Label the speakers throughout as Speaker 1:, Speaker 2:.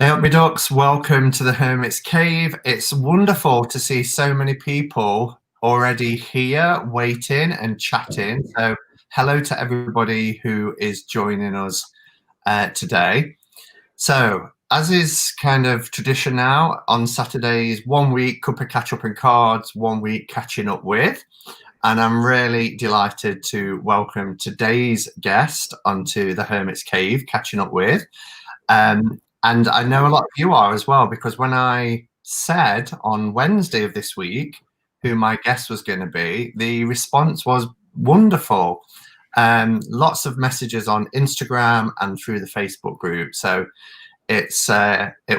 Speaker 1: Hey up, my ducks. Welcome to the Hermit's Cave. It's wonderful to see so many people already here waiting and chatting. So hello to everybody who is joining us today. So as is kind of tradition now, on Saturdays, 1 week cup of catch up and cards, 1 week catching up with. And I'm really delighted to welcome today's guest onto the Hermit's Cave, catching up with. And I know a lot of you are as well, because when I said on Wednesday of this week who my guest was going to be, the response was wonderful. Lots of messages on Instagram and through the Facebook group. So it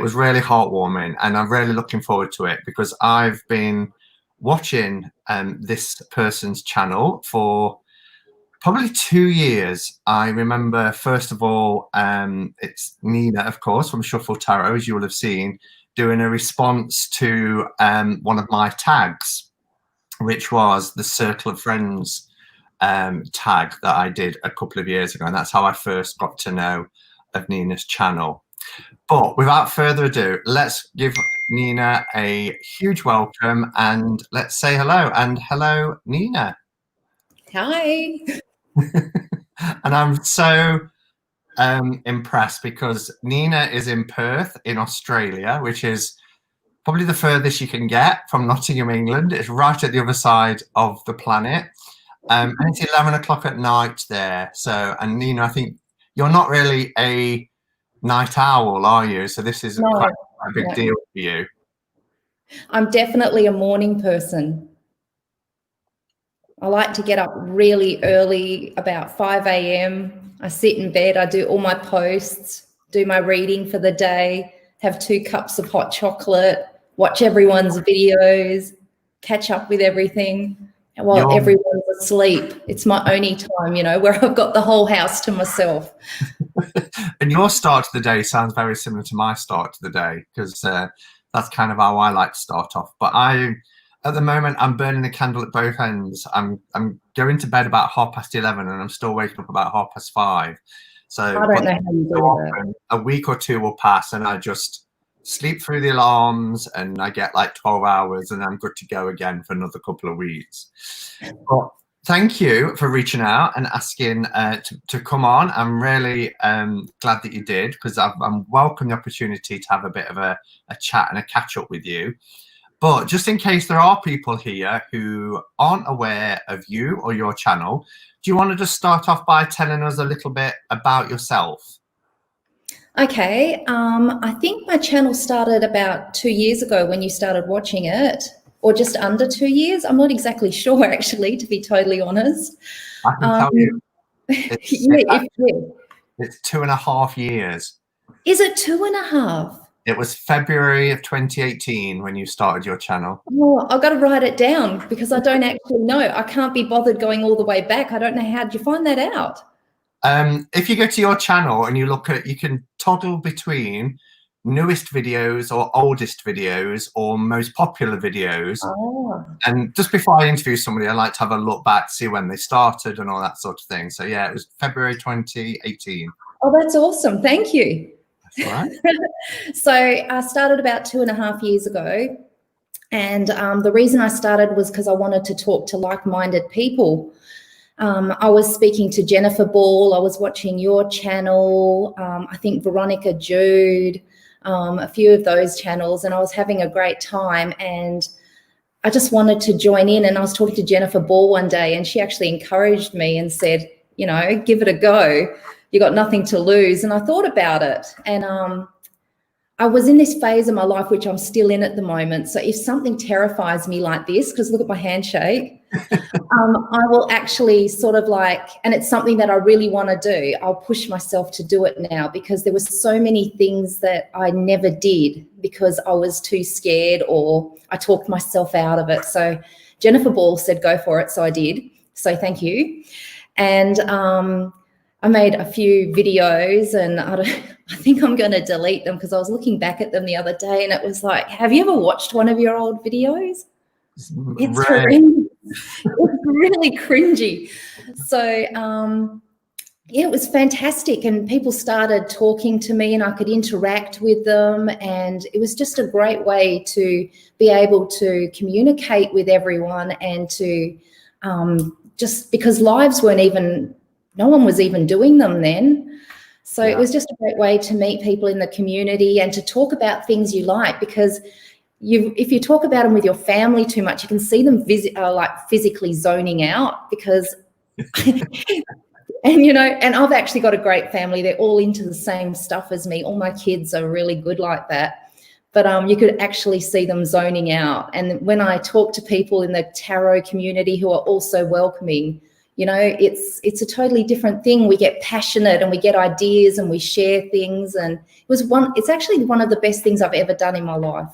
Speaker 1: was really heartwarming, and I'm really looking forward to it because I've been watching this person's channel for probably 2 years. I remember, first of all, it's Nina, of course, from Shadowland Tarot, as you will have seen, doing a response to one of my tags, which was the Circle of Friends tag that I did a couple of years ago. And that's how I first got to know of Nina's channel. But without further ado, let's give Nina a huge welcome and let's say hello. And hello, Nina.
Speaker 2: Hi.
Speaker 1: And I'm so impressed because Nina is in Perth in Australia, which is probably the furthest you can get from Nottingham, England. It's right at the other side of the planet. And it's 11 o'clock at night there. So, and Nina, I think you're not really a night owl, are you? So this is quite a big deal for you.
Speaker 2: I'm definitely a morning person. I like to get up really early, about 5 a.m. I sit in bed, I do all my posts, do my reading for the day, have 2 cups of hot chocolate, watch everyone's videos, catch up with everything while everyone's asleep. It's my only time, you know, where I've got the whole house to myself.
Speaker 1: And your start to the day sounds very similar to my start to the day, because that's kind of how I like to start off. But at the moment, I'm burning a candle at both ends. I'm going to bed about 11:30, and I'm still waking up about 5:30. So
Speaker 2: I don't know how you do that.
Speaker 1: A week or two will pass, and I just sleep through the alarms, and I get like 12 hours, and I'm good to go again for another couple of weeks. But thank you for reaching out and asking to come on. I'm really glad that you did, because I'm welcome the opportunity to have a bit of a chat and a catch up with you. But just in case there are people here who aren't aware of you or your channel, do you want to just start off by telling us a little bit about yourself?
Speaker 2: Okay, I think my channel started about 2 years ago when you started watching it, or just under 2 years. I'm not exactly sure, actually, to be totally honest.
Speaker 1: I can tell you. It's 2.5 years.
Speaker 2: Is it 2.5?
Speaker 1: It was February of 2018 when you started your channel.
Speaker 2: Oh, I've got to write it down because I don't actually know. I can't be bothered going all the way back. I don't know. How did you find that out?
Speaker 1: If you go to your channel and you look at, you can toggle between newest videos or oldest videos or most popular videos.
Speaker 2: Oh.
Speaker 1: And just before I interview somebody, I like to have a look back, see when they started and all that sort of thing. So yeah, it was February 2018.
Speaker 2: Oh, that's awesome. Thank you.
Speaker 1: Right.
Speaker 2: So I started about 2.5 years ago, and the reason I started was because I wanted to talk to like-minded people. I was speaking to Jennifer Ball, I was watching your channel, I think Veronica Jude, a few of those channels, and I was having a great time, and I just wanted to join in. And I was talking to Jennifer Ball one day, and she actually encouraged me and said, you know, give it a go. You got nothing to lose. And I thought about it, and I was in this phase of my life, which I'm still in at the moment. So if something terrifies me like this, because look at my handshake, I will actually sort of like, and it's something that I really want to do, I'll push myself to do it now, because there were so many things that I never did because I was too scared or I talked myself out of it. So Jennifer Ball said, go for it. So I did. So thank you. And I made a few videos, and I think I'm going to delete them because I was looking back at them the other day, and it was like, have you ever watched one of your old videos? It's really cringy. So yeah, it was fantastic. And people started talking to me and I could interact with them. And it was just a great way to be able to communicate with everyone and to just because lives weren't even, no one was even doing them then. So it was just a great way to meet people in the community and to talk about things you like, because if you talk about them with your family too much, you can see them like physically zoning out because and, you know, and I've actually got a great family. They're all into the same stuff as me. All my kids are really good like that. But you could actually see them zoning out. And when I talk to people in the tarot community who are also welcoming, you know, it's a totally different thing. We get passionate and we get ideas and we share things. And it's actually one of the best things I've ever done in my life.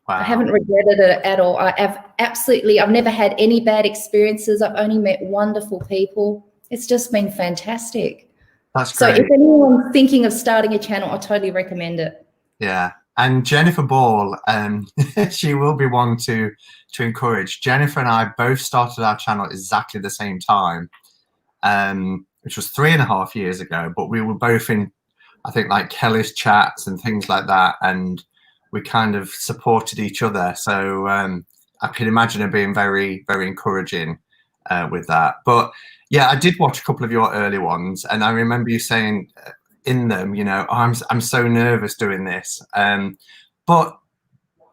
Speaker 2: Wow. I haven't regretted it at all. I've never had any bad experiences. I've only met wonderful people. It's just been fantastic.
Speaker 1: That's great.
Speaker 2: So if anyone's thinking of starting a channel, I totally recommend it.
Speaker 1: Yeah. And Jennifer Ball, she will be one to encourage. Jennifer and I both started our channel at exactly the same time, which was 3.5 years ago. But we were both in, I think, like Kelly's chats and things like that. And we kind of supported each other. So I can imagine it being very, very encouraging with that. But yeah, I did watch a couple of your early ones, and I remember you saying in them, you know, oh, I'm so nervous doing this. But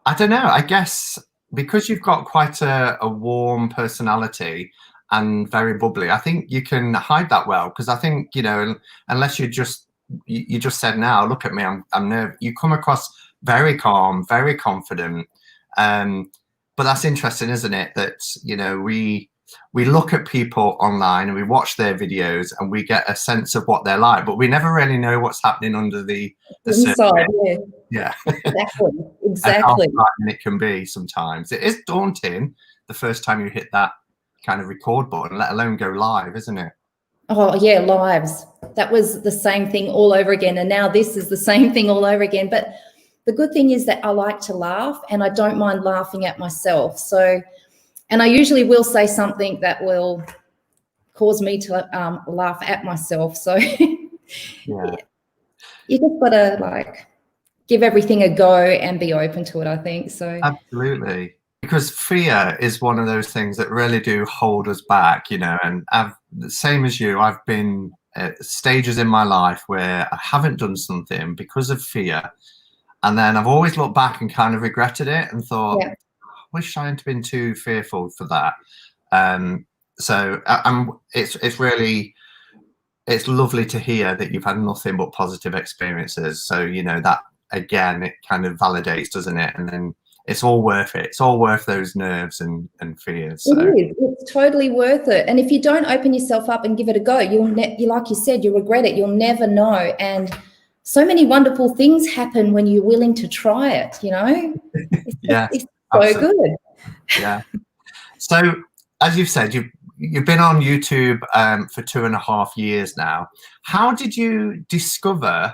Speaker 1: I don't know, I guess because you've got quite a warm personality and very bubbly, I think you can hide that well. Because I think, you know, unless you just said now, look at me, I'm nervous. You come across very calm, very confident. But that's interesting, isn't it? That, you know, we look at people online and we watch their videos and we get a sense of what they're like, but we never really know what's happening under the
Speaker 2: inside.
Speaker 1: Yeah.
Speaker 2: Exactly.
Speaker 1: How frightening it can be sometimes. It is daunting the first time you hit that kind of record button, let alone go live, isn't it?
Speaker 2: Oh yeah, lives. That was the same thing all over again, and now this is the same thing all over again. But the good thing is that I like to laugh, and I don't mind laughing at myself. So. And I usually will say something that will cause me to laugh at myself. So yeah. You just got to like give everything a go and be open to it, I think. So
Speaker 1: absolutely. Because fear is one of those things that really do hold us back, you know, and the same as you, I've been at stages in my life where I haven't done something because of fear. And then I've always looked back and kind of regretted it and thought, wish I hadn't been too fearful for that. So it's lovely to hear that you've had nothing but positive experiences. So, you know, that again, it kind of validates, doesn't it? And then it's all worth it. It's all worth those nerves and fears. So.
Speaker 2: It is. It's totally worth it. And if you don't open yourself up and give it a go, you like you said, you'll regret it. You'll never know. And so many wonderful things happen when you're willing to try it, you know? It's so good.
Speaker 1: Yeah. So as you've said, you've been on YouTube for 2.5 years now. How did you discover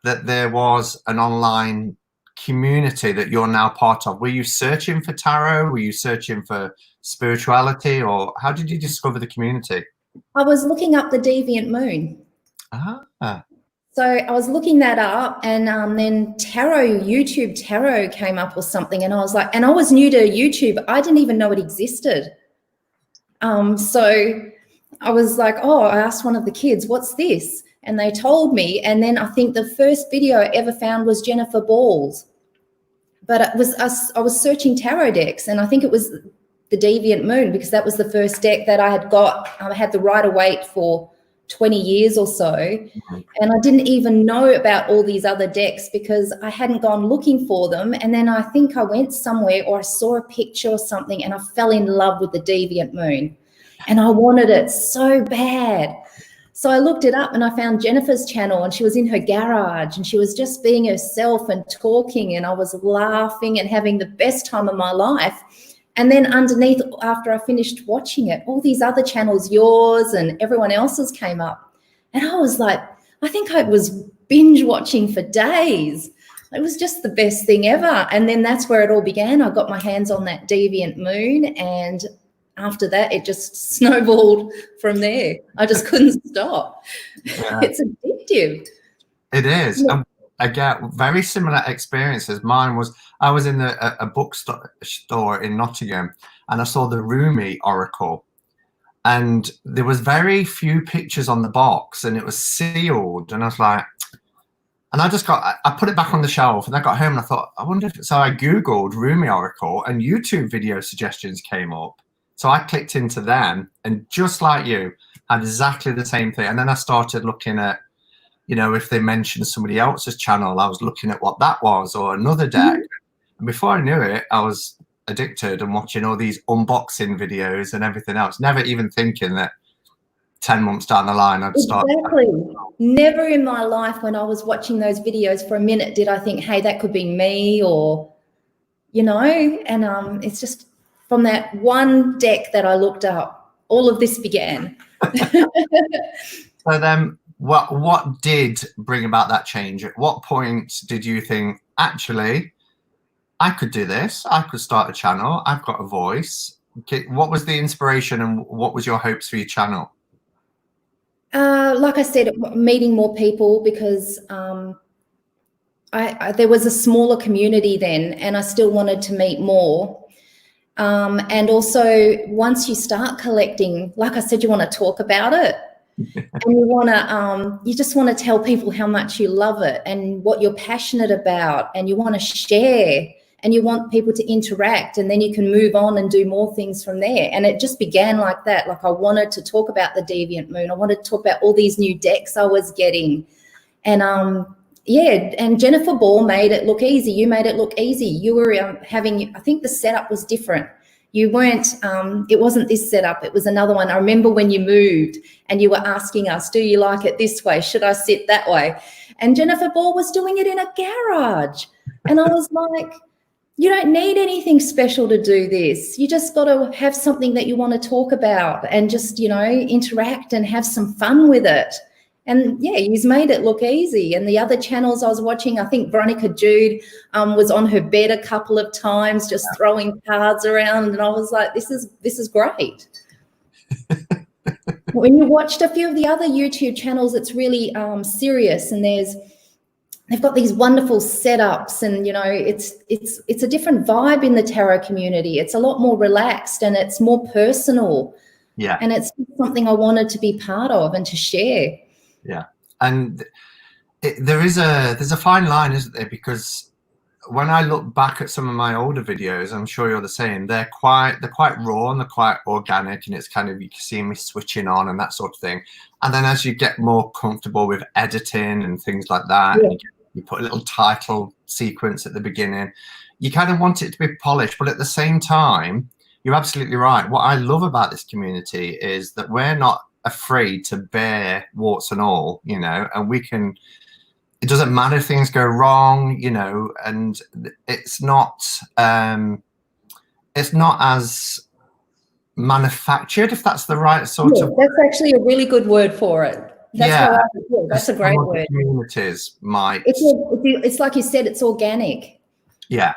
Speaker 1: that there was an online community that you're now part of? Were you searching for tarot? Were you searching for spirituality? Or how did you discover the community?
Speaker 2: I was looking up the Deviant Moon.
Speaker 1: Ah.
Speaker 2: So I was looking that up, and then YouTube Tarot came up or something, and I was like, and I was new to YouTube. I didn't even know it existed. So I was like, oh, I asked one of the kids, what's this? And they told me, and then I think the first video I ever found was Jennifer Ball's. But I was searching tarot decks, and I think it was the Deviant Moon because that was the first deck that I had got. I had the Rider-Waite for 20 years or so, and I didn't even know about all these other decks because I hadn't gone looking for them. And then I think I went somewhere or I saw a picture or something and I fell in love with the Deviant Moon and I wanted it so bad. So I looked it up and I found Jennifer's channel, and she was in her garage and she was just being herself and talking, and I was laughing and having the best time of my life. And then underneath, after I finished watching it, all these other channels, yours and everyone else's, came up. And I was like, I think I was binge watching for days. It was just the best thing ever. And then that's where it all began. I got my hands on that Deviant Moon, and after that, it just snowballed from there. I just couldn't stop.
Speaker 1: Yeah.
Speaker 2: It's addictive.
Speaker 1: It is.
Speaker 2: Yeah.
Speaker 1: I get very similar experiences. Mine was, I was in a bookstore in Nottingham, and I saw the Rumi Oracle, and there was very few pictures on the box, and it was sealed, and I was like, and I put it back on the shelf, and I got home and I thought, I wonder if, so I Googled Rumi Oracle, and YouTube video suggestions came up. So I clicked into them, and just like you, had exactly the same thing. And then I started looking at, you know, if they mentioned somebody else's channel, I was looking at what that was, or another deck. And before I knew it, I was addicted and watching all these unboxing videos and everything else, never even thinking that 10 months down the line I'd start.
Speaker 2: Exactly. Never in my life when I was watching those videos for a minute did I think, hey, that could be me, or, you know, and it's just from that one deck that I looked up, all of this began.
Speaker 1: So then what did bring about that change? At what point did you think, actually, I could do this, I could start a channel, I've got a voice? What was the inspiration, and what was your hopes for your channel?
Speaker 2: Like I said, meeting more people, because there was a smaller community then, and I still wanted to meet more. And also, once you start collecting, like I said, you want to talk about it. And you want to, you just want to tell people how much you love it and what you're passionate about, and you want to share, and you want people to interact, and then you can move on and do more things from there. And it just began like that. Like, I wanted to talk about the Deviant Moon. I wanted to talk about all these new decks I was getting. And yeah, and Jennifer Ball made it look easy. You made it look easy. You were having, I think the setup was different. You weren't, it wasn't this setup, it was another one. I remember when you moved and you were asking us, do you like it this way? Should I sit that way? And Jennifer Ball was doing it in a garage. And I was like, you don't need anything special to do this. You just got to have something that you want to talk about and just, you know, interact and have some fun with it. And yeah, you've made it look easy. And the other channels I was watching, I think Veronica Jude was on her bed a couple of times, just throwing cards around. And I was like, this is great. When you watched a few of the other YouTube channels, it's really serious, and they've got these wonderful setups, and you know, it's a different vibe in the tarot community. It's a lot more relaxed and it's more personal. Yeah. And it's something I wanted to be part of and to share.
Speaker 1: Yeah. And there's a fine line, isn't there? Because when I look back at some of my older videos, I'm sure you're the same, they're quite raw and they're quite organic, and it's kind of, you can see me switching on and that sort of thing. And then as you get more comfortable with editing and things like that, yeah, you put a little title sequence at the beginning, you kind of want it to be polished. But at the same time, you're absolutely right. What I love about this community is that we're not afraid to bear warts and all, you know, and we can, it doesn't matter if things go wrong, you know, and it's not as manufactured, if that's the right sort of.
Speaker 2: That's actually a really good word for it. That's
Speaker 1: yeah,
Speaker 2: that's a great word.
Speaker 1: Communities might.
Speaker 2: It's like you said, it's organic.
Speaker 1: Yeah.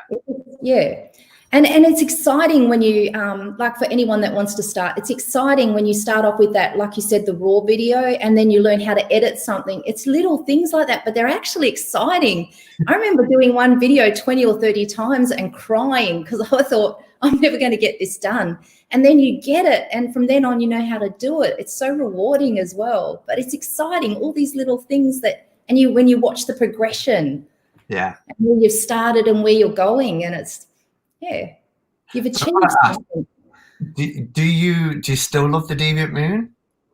Speaker 2: Yeah. And it's exciting when you, like for anyone that wants to start, it's exciting when you start off with that, like you said, the raw video, and then you learn how to edit something. It's little things like that, but they're actually exciting. I remember doing one video 20 or 30 times and crying because I thought, I'm never going to get this done. And then you get it, and from then on, you know how to do it. It's so rewarding as well, but it's exciting, all these little things that, and when you watch the progression,
Speaker 1: yeah,
Speaker 2: and where you've started and where you're going, and it's, yeah, you've achieved something.
Speaker 1: Do you still love the Deviant Moon?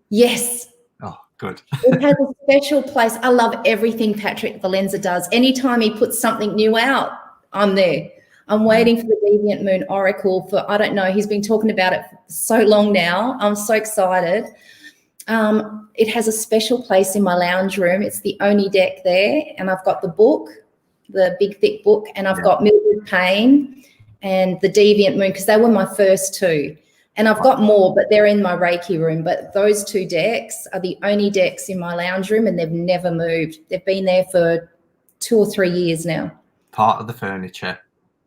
Speaker 2: Yes.
Speaker 1: Oh, good.
Speaker 2: It has a special place. I love everything Patrick Valenza does. Anytime he puts something new out, I'm there. I'm waiting for the Deviant Moon Oracle for, I don't know, he's been talking about it for so long now. I'm so excited. It has a special place in my lounge room. It's the only deck there, and I've got the book, the big thick book, and I've got Mildred Payne and the Deviant Moon, because they were my first two. And I've got more, but they're in my Reiki room. But those two decks are the only decks in my lounge room, and they've never moved. They've been there for 2 or 3 years now.
Speaker 1: Part of the furniture.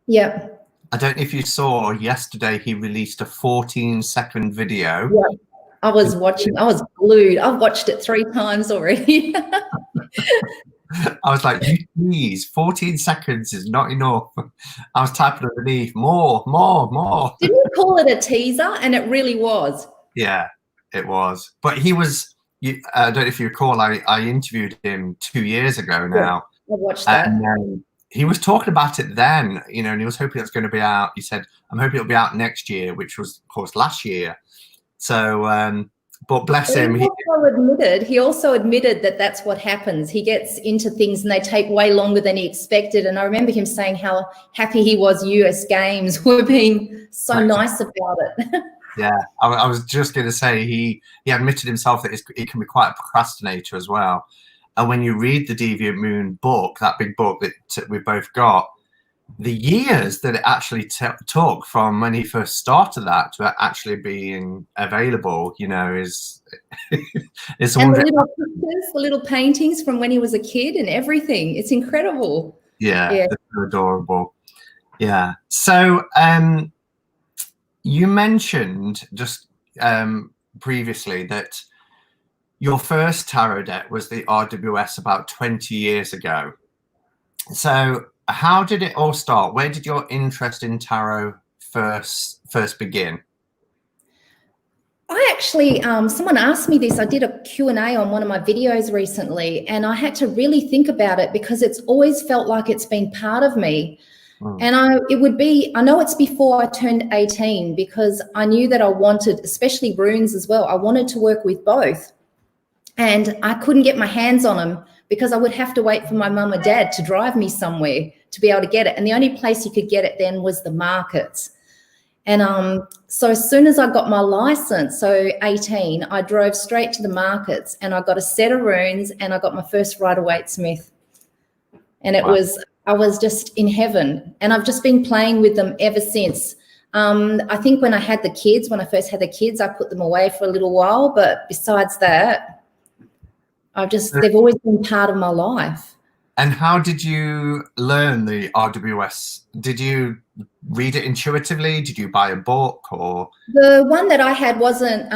Speaker 2: Yep.
Speaker 1: I don't know if you saw yesterday, he released a 14-second video.
Speaker 2: Yeah, I was watching. I was glued. I've watched it 3 times already.
Speaker 1: I was like, you please, 14 seconds is not enough. I was typing underneath, more.
Speaker 2: Didn't you call it a teaser? And it really was.
Speaker 1: Yeah, it was. But he was, I don't know if you recall, I interviewed him 2 years ago now.
Speaker 2: Yeah, I watched that.
Speaker 1: And he was talking about it then, you know, and he was hoping it's going to be out. He said, I'm hoping it'll be out next year, which was, of course, last year. So, but bless him.
Speaker 2: He also admitted that that's what happens. He gets into things and they take way longer than he expected. And I remember him saying how happy he was US Games were being so nice about it.
Speaker 1: Yeah, I was just going to say he admitted himself that he can be quite a procrastinator as well. And when you read the Deviant Moon book, that big book that we both got, the years that it actually took from when he first started that to actually being available, you know, is it's
Speaker 2: and the little pictures, the little paintings from when he was a kid and everything. It's incredible.
Speaker 1: Yeah. It's adorable. Yeah. So you mentioned just previously that your first tarot deck was the RWS about 20 years ago. So how did it all start? Where did your interest in tarot first begin?
Speaker 2: I actually, someone asked me this. I did a Q&A on one of my videos recently, and I had to really think about it because it's always felt like it's been part of me. And I know it's before I turned 18 because I knew that I wanted, especially runes as well, I wanted to work with both. And I couldn't get my hands on them because I would have to wait for my mum or dad to drive me somewhere to be able to get it. And the only place you could get it then was the markets. And so as soon as I got my license, so 18, I drove straight to the markets and I got a set of runes and I got my first Rider-Waite-Smith. And it was, I was just in heaven. And I've just been playing with them ever since. I think when I first had the kids, I put them away for a little while. But besides that, they've always been part of my life.
Speaker 1: And how did you learn the RWS? Did you read it intuitively? Did you buy a book or?
Speaker 2: The one that I had wasn't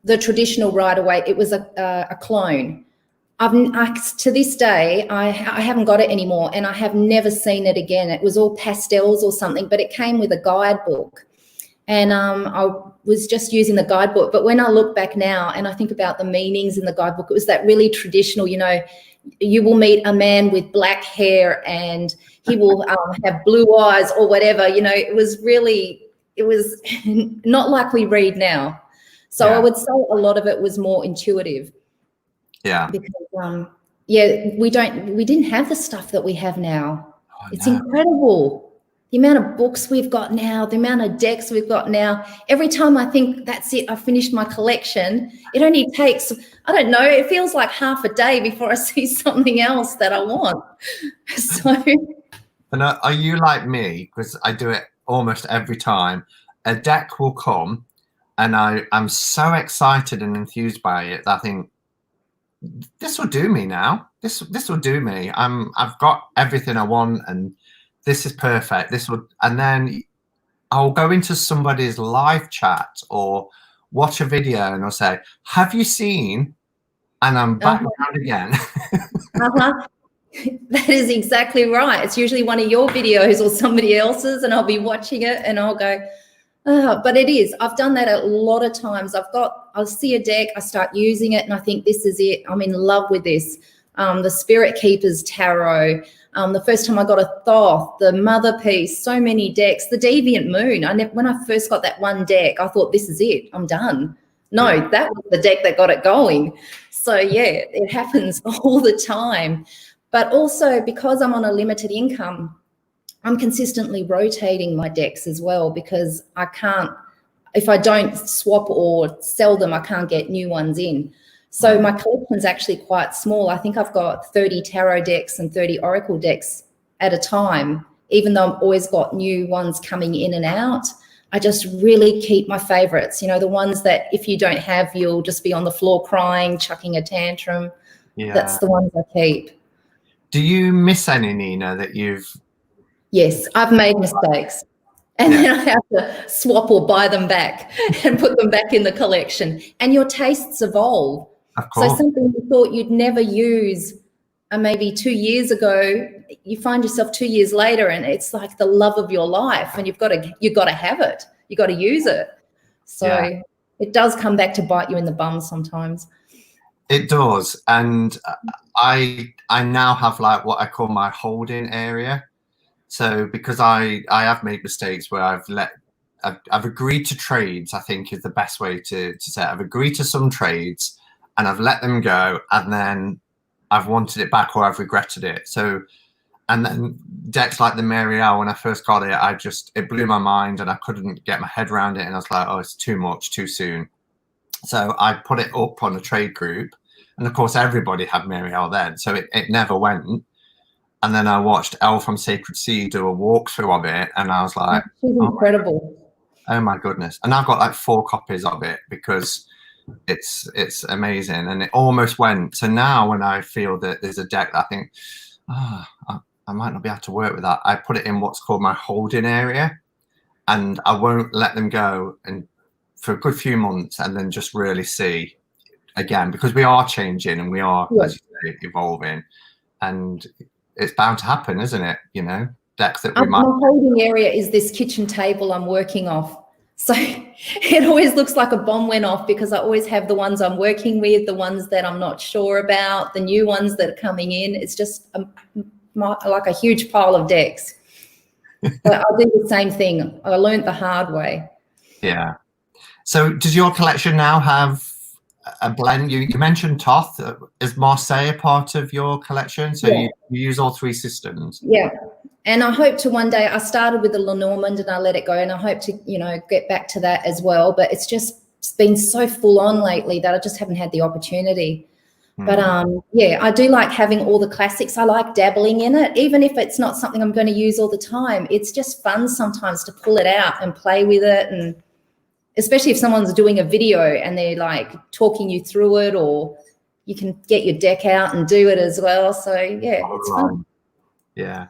Speaker 2: the traditional Rider-Waite. It was a clone. To this day, I haven't got it anymore and I have never seen it again. It was all pastels or something, but it came with a guidebook. And I was just using the guidebook. But when I look back now and I think about the meanings in the guidebook, it was that really traditional, you know, you will meet a man with black hair and he will have blue eyes or whatever, you know, it was not like we read now. So I would say a lot of it was more intuitive. Yeah. Because, we didn't have the stuff that we have now. It's incredible. The amount of books we've got now, the amount of decks we've got now. Every time I think that's it, I've finished my collection, it only takes, I don't know, it feels like half a day before I see something else that I want. So.
Speaker 1: And are you like me? Because I do it almost every time. A deck will come and I'm so excited and enthused by it that I think, this will do me now. This will do me. I've got everything I want and this is perfect. And then I'll go into somebody's live chat or watch a video and I'll say, have you seen? And I'm back around again.
Speaker 2: That is exactly right. It's usually one of your videos or somebody else's and I'll be watching it and I'll go, oh, but it is. I've done that a lot of times. I'll see a deck, I start using it and I think this is it. I'm in love with this. The Spirit Keepers Tarot. The first time I got a Thoth, the Motherpiece, so many decks, the Deviant Moon. When I first got that one deck, I thought, this is it, I'm done. No, that was the deck that got it going. So yeah, it happens all the time. But also because I'm on a limited income, I'm consistently rotating my decks as well because I can't, if I don't swap or sell them, I can't get new ones in. So my collection's actually quite small. I think I've got 30 tarot decks and 30 oracle decks at a time, even though I've always got new ones coming in and out. I just really keep my favorites, you know, the ones that if you don't have, you'll just be on the floor crying, chucking a tantrum. Yeah. That's the ones I keep.
Speaker 1: Do you miss any, Nina, that you've...
Speaker 2: Yes, I've made mistakes. And then I have to swap or buy them back and put them back in the collection. And your tastes evolve.
Speaker 1: Of course.
Speaker 2: So something you thought you'd never use maybe 2 years ago, you find yourself 2 years later and it's like the love of your life, and you've got to have it. You've got to use it. So it does come back to bite you in the bum sometimes.
Speaker 1: It does. And I now have like what I call my holding area. So because I have made mistakes where I've agreed to trades, I think is the best way to say it. I've agreed to some trades and I've let them go, and then I've wanted it back or I've regretted it. So, and then decks like the Mary L, when I first got it, it blew my mind and I couldn't get my head around it. And I was like, oh, it's too much, too soon. So I put it up on a trade group. And of course, everybody had Mary L then. So it never went. And then I watched Elle from Sacred Sea do a walkthrough of it. And I was like,
Speaker 2: she's incredible.
Speaker 1: Oh my goodness. And I've got like 4 copies of it because it's amazing. And it almost went. So now when I feel that there's a deck that I think, I might not be able to work with that, I put it in what's called my holding area. And I won't let them go and for a good few months and then just really see again, because we are changing and we are, as you say, evolving. And it's bound to happen, isn't it? You know, decks that we might.
Speaker 2: My holding area is this kitchen table I'm working off. So it always looks like a bomb went off because I always have the ones I'm working with, the ones that I'm not sure about, the new ones that are coming in. It's just like a huge pile of decks. But I'll do the same thing. I learned the hard way.
Speaker 1: Yeah. So does your collection now have a blend? You mentioned Toth. Is Marseille a part of your collection? So you use all 3 systems?
Speaker 2: Yeah. And I hope to one day, I started with the Lenormand and I let it go, and I hope to, get back to that as well. But it's been so full on lately that I just haven't had the opportunity. But I do like having all the classics. I like dabbling in it, even if it's not something I'm going to use all the time. It's just fun sometimes to pull it out and play with it, and especially if someone's doing a video and they're like talking you through it, or you can get your deck out and do it as well. So it's fun.
Speaker 1: Yeah.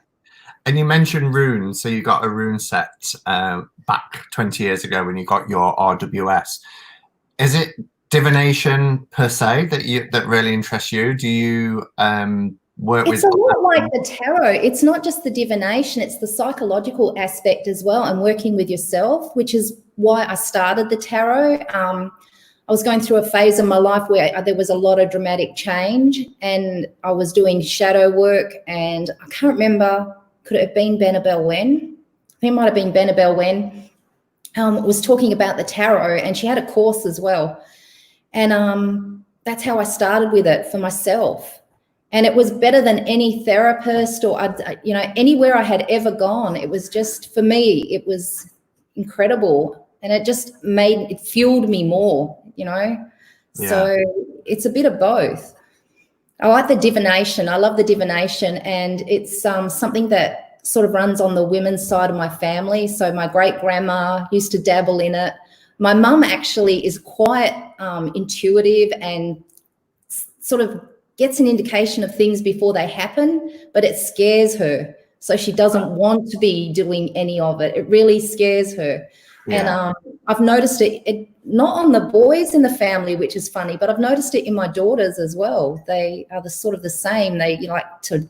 Speaker 1: And you mentioned runes. So you got a rune set back 20 years ago when you got your RWS. Is it divination per se that really interests you? Do you work with?
Speaker 2: It's a lot like the tarot. It's not just the divination, it's the psychological aspect as well, and working with yourself, which is why I started the tarot. I was going through a phase in my life where there was a lot of dramatic change, and I was doing shadow work, and I can't remember, could it have been Benabel Wen? I think it might have been Benabel Wen. Was talking about the tarot, and she had a course as well. And that's how I started with it for myself. And it was better than any therapist or, anywhere I had ever gone. It was just, for me, it was incredible. And it just it fueled me more, So it's a bit of both. I like the divination. I love the divination. And it's something that sort of runs on the women's side of my family. So my great-grandma used to dabble in it. My mum actually is quite intuitive and sort of gets an indication of things before they happen, but it scares her. So she doesn't want to be doing any of it. It really scares her. Yeah. And I've noticed it not on the boys in the family, which is funny, but I've noticed it in my daughters as well. They are the same. They like to,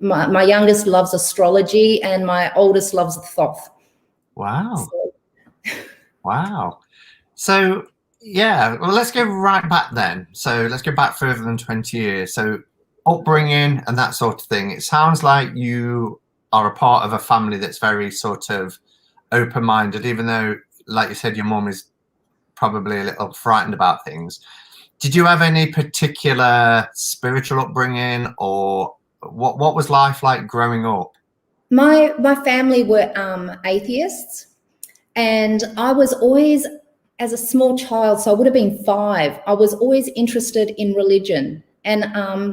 Speaker 2: my youngest loves astrology and my oldest loves the Thoth.
Speaker 1: Wow. Wow. So, well, let's go right back then. So let's go back further than 20 years. So upbringing and that sort of thing. It sounds like you are a part of a family that's very sort of open-minded, even though, like you said, your mum is probably a little frightened about things. Did you have any particular spiritual upbringing, or what was life like growing up?
Speaker 2: My family were atheists. And I was always, as a small child, so I would have been 5, I was always interested in religion. And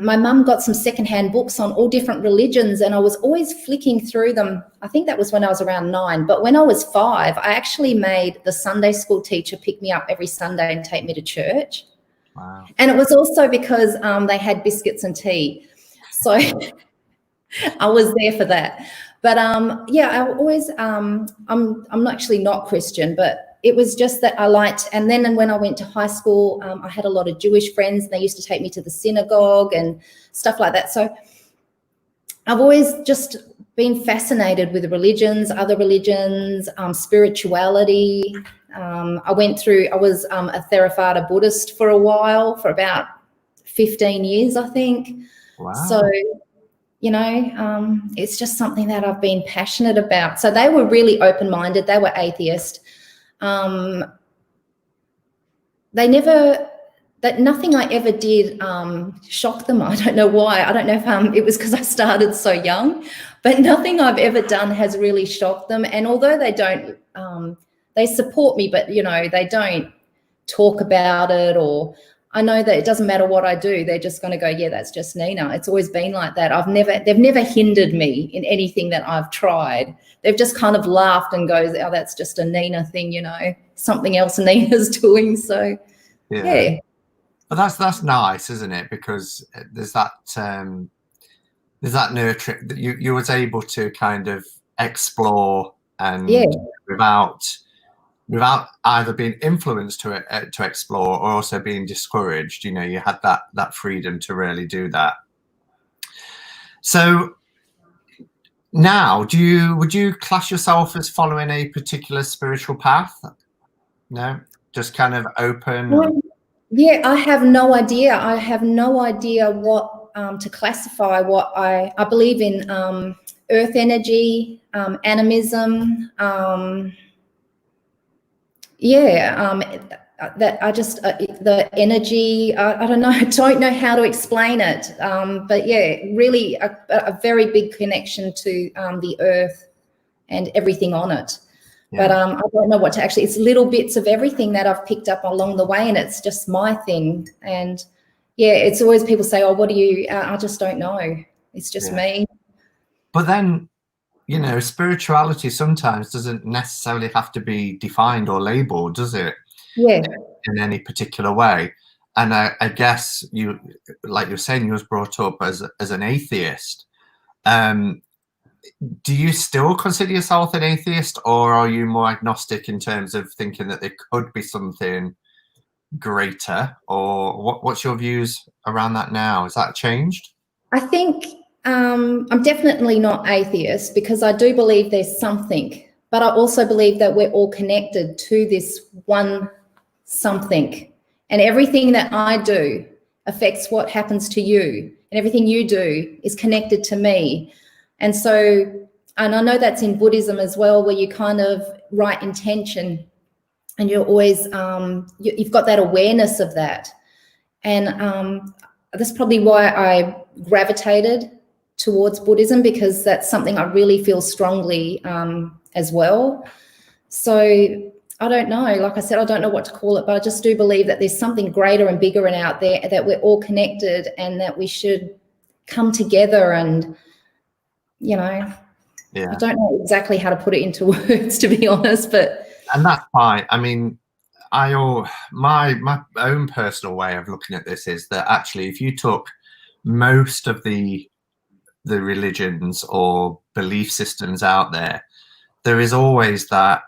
Speaker 2: my mum got some secondhand books on all different religions, and I was always flicking through them. I think that was when I was around 9. But when I was 5, I actually made the Sunday school teacher pick me up every Sunday and take me to church.
Speaker 1: Wow.
Speaker 2: And it was also because they had biscuits and tea. So I was there for that. But yeah, I always I'm actually not Christian, but it was just that I liked. And then when I went to high school, I had a lot of Jewish friends, and they used to take me to the synagogue and stuff like that. So I've always just been fascinated with religions, other religions, spirituality. I was a Theravada Buddhist for a while, for about 15 years, I think.
Speaker 1: Wow.
Speaker 2: So, you know, it's just something that I've been passionate about. So they were really open-minded. They were atheist. Nothing I ever did shocked them. I don't know why. I don't know if it was because I started so young, but nothing I've ever done has really shocked them. And although they don't, they support me, but, you know, they don't talk about it, or I know that it doesn't matter what I do. They're just going to go, yeah, that's just Nina. It's always been like that. They've never hindered me in anything that I've tried. They've just kind of laughed and goes, oh, that's just a Nina thing, you know, something else Nina's doing. So, yeah.
Speaker 1: But that's nice, isn't it? Because there's that nurture that you was able to kind of explore, and without either being influenced to explore or also being discouraged. You know, you had that freedom to really do that. So now, would you class yourself as following a particular spiritual path? No, just kind of open.
Speaker 2: Yeah, I have no idea. I have no idea what to classify. What I believe in earth energy, animism. That I just the energy. I don't know. I don't know how to explain it. But yeah, really a very big connection to the earth and everything on it. Yeah. But I don't know what to actually. It's little bits of everything that I've picked up along the way, and it's just my thing. And yeah, it's always people say, "Oh, what do you?" I just don't know. It's just me.
Speaker 1: But then, you know, spirituality sometimes doesn't necessarily have to be defined or labeled, does it?
Speaker 2: Yeah.
Speaker 1: In any particular way. And I guess you, like you're saying, you was brought up as an atheist. Do you still consider yourself an atheist, or are you more agnostic in terms of thinking that there could be something greater? Or what's your views around that now? Has that changed?
Speaker 2: I think I'm definitely not atheist, because I do believe there's something, but I also believe that we're all connected to this one something, and everything that I do affects what happens to you, and everything you do is connected to me. And so, and I know that's in Buddhism as well, where you kind of right intention, and you're always, you've got that awareness of that. And that's probably why I gravitated towards Buddhism, because that's something I really feel strongly as well. So I don't know, like I said, I don't know what to call it, but I just do believe that there's something greater and bigger and out there, that we're all connected, and that we should come together. And you know, I don't know exactly how to put it into words, to be honest,
Speaker 1: and that's fine. I mean, my own personal way of looking at this is that actually, if you took most of the religions or belief systems out there, there is always that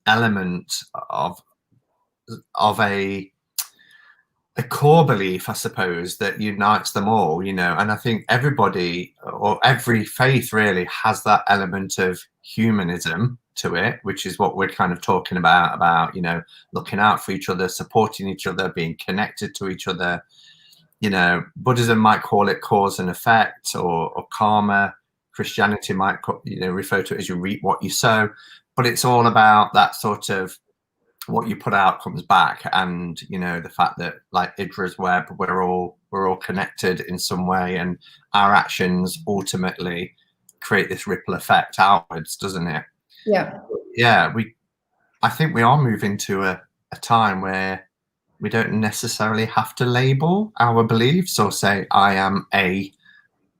Speaker 1: element of a core belief, I suppose, that unites them all, you know. And I think everybody, or every faith really, has that element of humanism to it, which is what we're kind of talking about, you know, looking out for each other, supporting each other, being connected to each other. You know, Buddhism might call it cause and effect, or karma. Christianity might, you know, refer to it as you reap what you sow. But it's all about that sort of, what you put out comes back. And you know, the fact that, like Idra's web, we're all connected in some way, and our actions ultimately create this ripple effect outwards, doesn't it?
Speaker 2: Yeah.
Speaker 1: I think we are moving to a time where we don't necessarily have to label our beliefs or say I am a,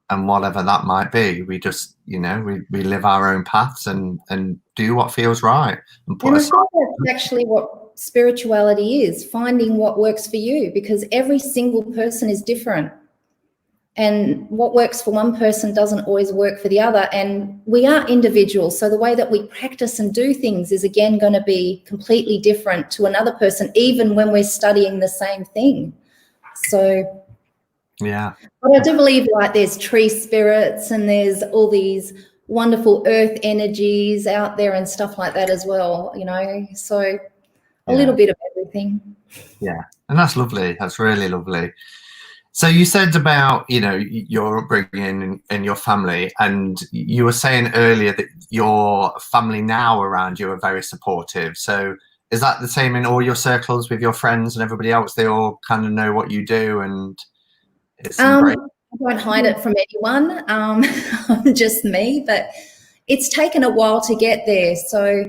Speaker 1: and whatever that might be. We just, you know, we live our own paths and do what feels right. And
Speaker 2: I think that's actually what spirituality is, finding what works for you, because every single person is different. And what works for one person doesn't always work for the other. And we are individuals. So the way that we practice and do things is, again, going to be completely different to another person, even when we're studying the same thing. So,
Speaker 1: yeah.
Speaker 2: But I do believe, like, there's tree spirits and there's all these wonderful earth energies out there and stuff like that as well, you know. So a little bit of everything.
Speaker 1: Yeah. And that's lovely. That's really lovely. So you said about, you know, your upbringing and your family, and you were saying earlier that your family now around you are very supportive. So is that the same in all your circles with your friends and everybody else? They all kind of know what you do, and it's great.
Speaker 2: I don't hide it from anyone. Just me, but it's taken a while to get there. So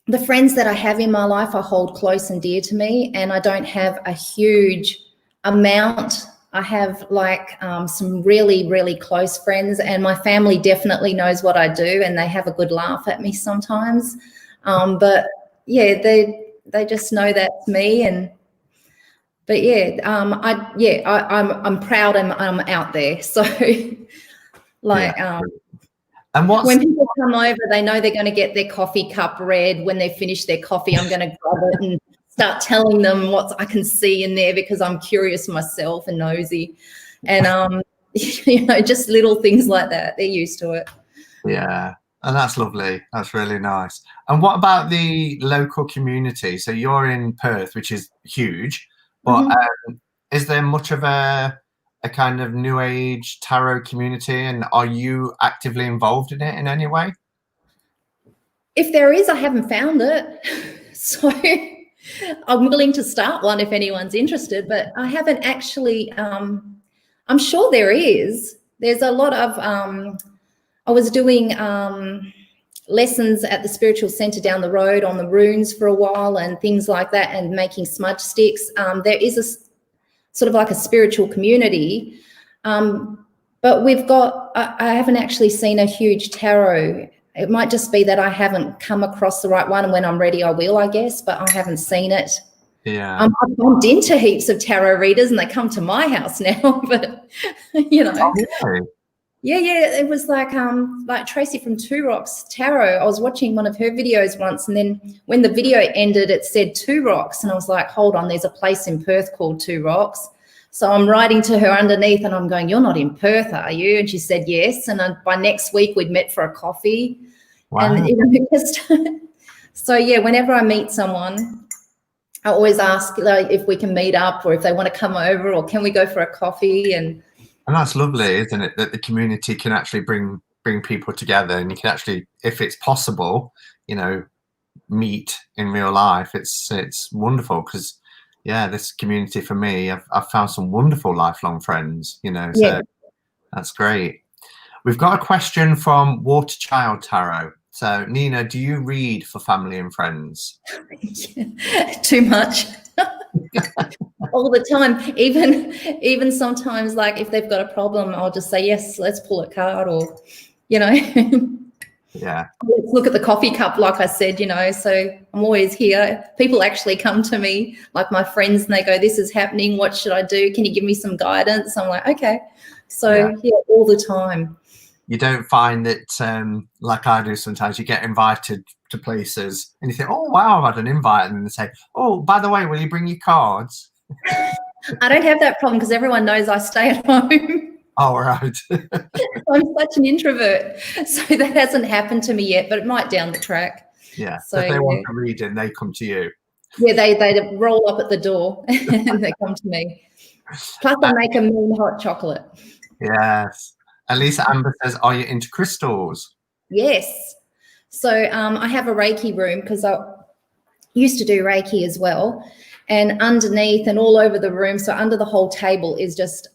Speaker 2: the friends that I have in my life I hold close and dear to me, and I don't have a huge amount. I have like some really, really close friends, and my family definitely knows what I do, and they have a good laugh at me sometimes. But yeah, they just know that's me. And but yeah, I'm proud and I'm out there. So like
Speaker 1: and
Speaker 2: when people come over, they know they're going to get their coffee cup read. When they finish their coffee, I'm going to grab it and start telling them what I can see in there, because I'm curious myself and nosy. And you know, just little things like that. They're used to it.
Speaker 1: Yeah. And that's lovely. That's really nice. And what about the local community? So you're in Perth, which is huge, but is there much of a kind of new age tarot community, and are you actively involved in it in any way?
Speaker 2: If there is, I haven't found it. So I'm willing to start one if anyone's interested, but I haven't actually. I'm sure there is. There's a lot of, I was doing lessons at the spiritual center down the road on the runes for a while and things like that, and making smudge sticks. There is a sort of like a spiritual community, but we've got, I haven't actually seen a huge tarot. It might just be that I haven't come across the right one, and when I'm ready I will, I guess, but I haven't seen it.
Speaker 1: Yeah.
Speaker 2: I've bumped into heaps of tarot readers and they come to my house now, but you know.
Speaker 1: Oh, really?
Speaker 2: Yeah, it was like Tracy from Two Rocks Tarot. I was watching one of her videos once, and then when the video ended, it said Two Rocks, and I was like, hold on, there's a place in Perth called Two Rocks. So I'm writing to her underneath, and I'm going, you're not in Perth, are you? And she said yes. And by next week, we'd met for a coffee.
Speaker 1: Wow.
Speaker 2: And you know, just so yeah, whenever I meet someone, I always ask like if we can meet up, or if they want to come over, or can we go for a coffee. And
Speaker 1: that's lovely, isn't it? That the community can actually bring people together, and you can actually, if it's possible, you know, meet in real life. It's wonderful, because yeah, this community for me, I've found some wonderful lifelong friends, you know, so yeah. That's great. We've got a question from Water Child Tarot. So Nina, do you read for family and friends?
Speaker 2: Too much. All the time. Even sometimes, like if they've got a problem, I'll just say, yes, let's pull a card, or, you know.
Speaker 1: Yeah.
Speaker 2: Let's look at the coffee cup, like I said, you know. So I'm always here. People actually come to me, like my friends, and they go, this is happening. What should I do? Can you give me some guidance? I'm like, okay. So yeah, all the time.
Speaker 1: You don't find that, like I do sometimes, you get invited to places and you think, oh, wow, I've had an invite. And then they say, oh, by the way, will you bring your cards?
Speaker 2: I don't have that problem, because everyone knows I stay at home.
Speaker 1: Oh, right.
Speaker 2: I'm such an introvert. So that hasn't happened to me yet, but it might down the track.
Speaker 1: Yeah. So if they want a reading, they come to you.
Speaker 2: Yeah, they roll up at the door and they come to me. Plus I make a mean hot chocolate.
Speaker 1: Yes. And Lisa Amber says, are you into crystals?
Speaker 2: Yes. So I have a Reiki room, because I used to do Reiki as well. And underneath and all over the room, so under the whole table, is just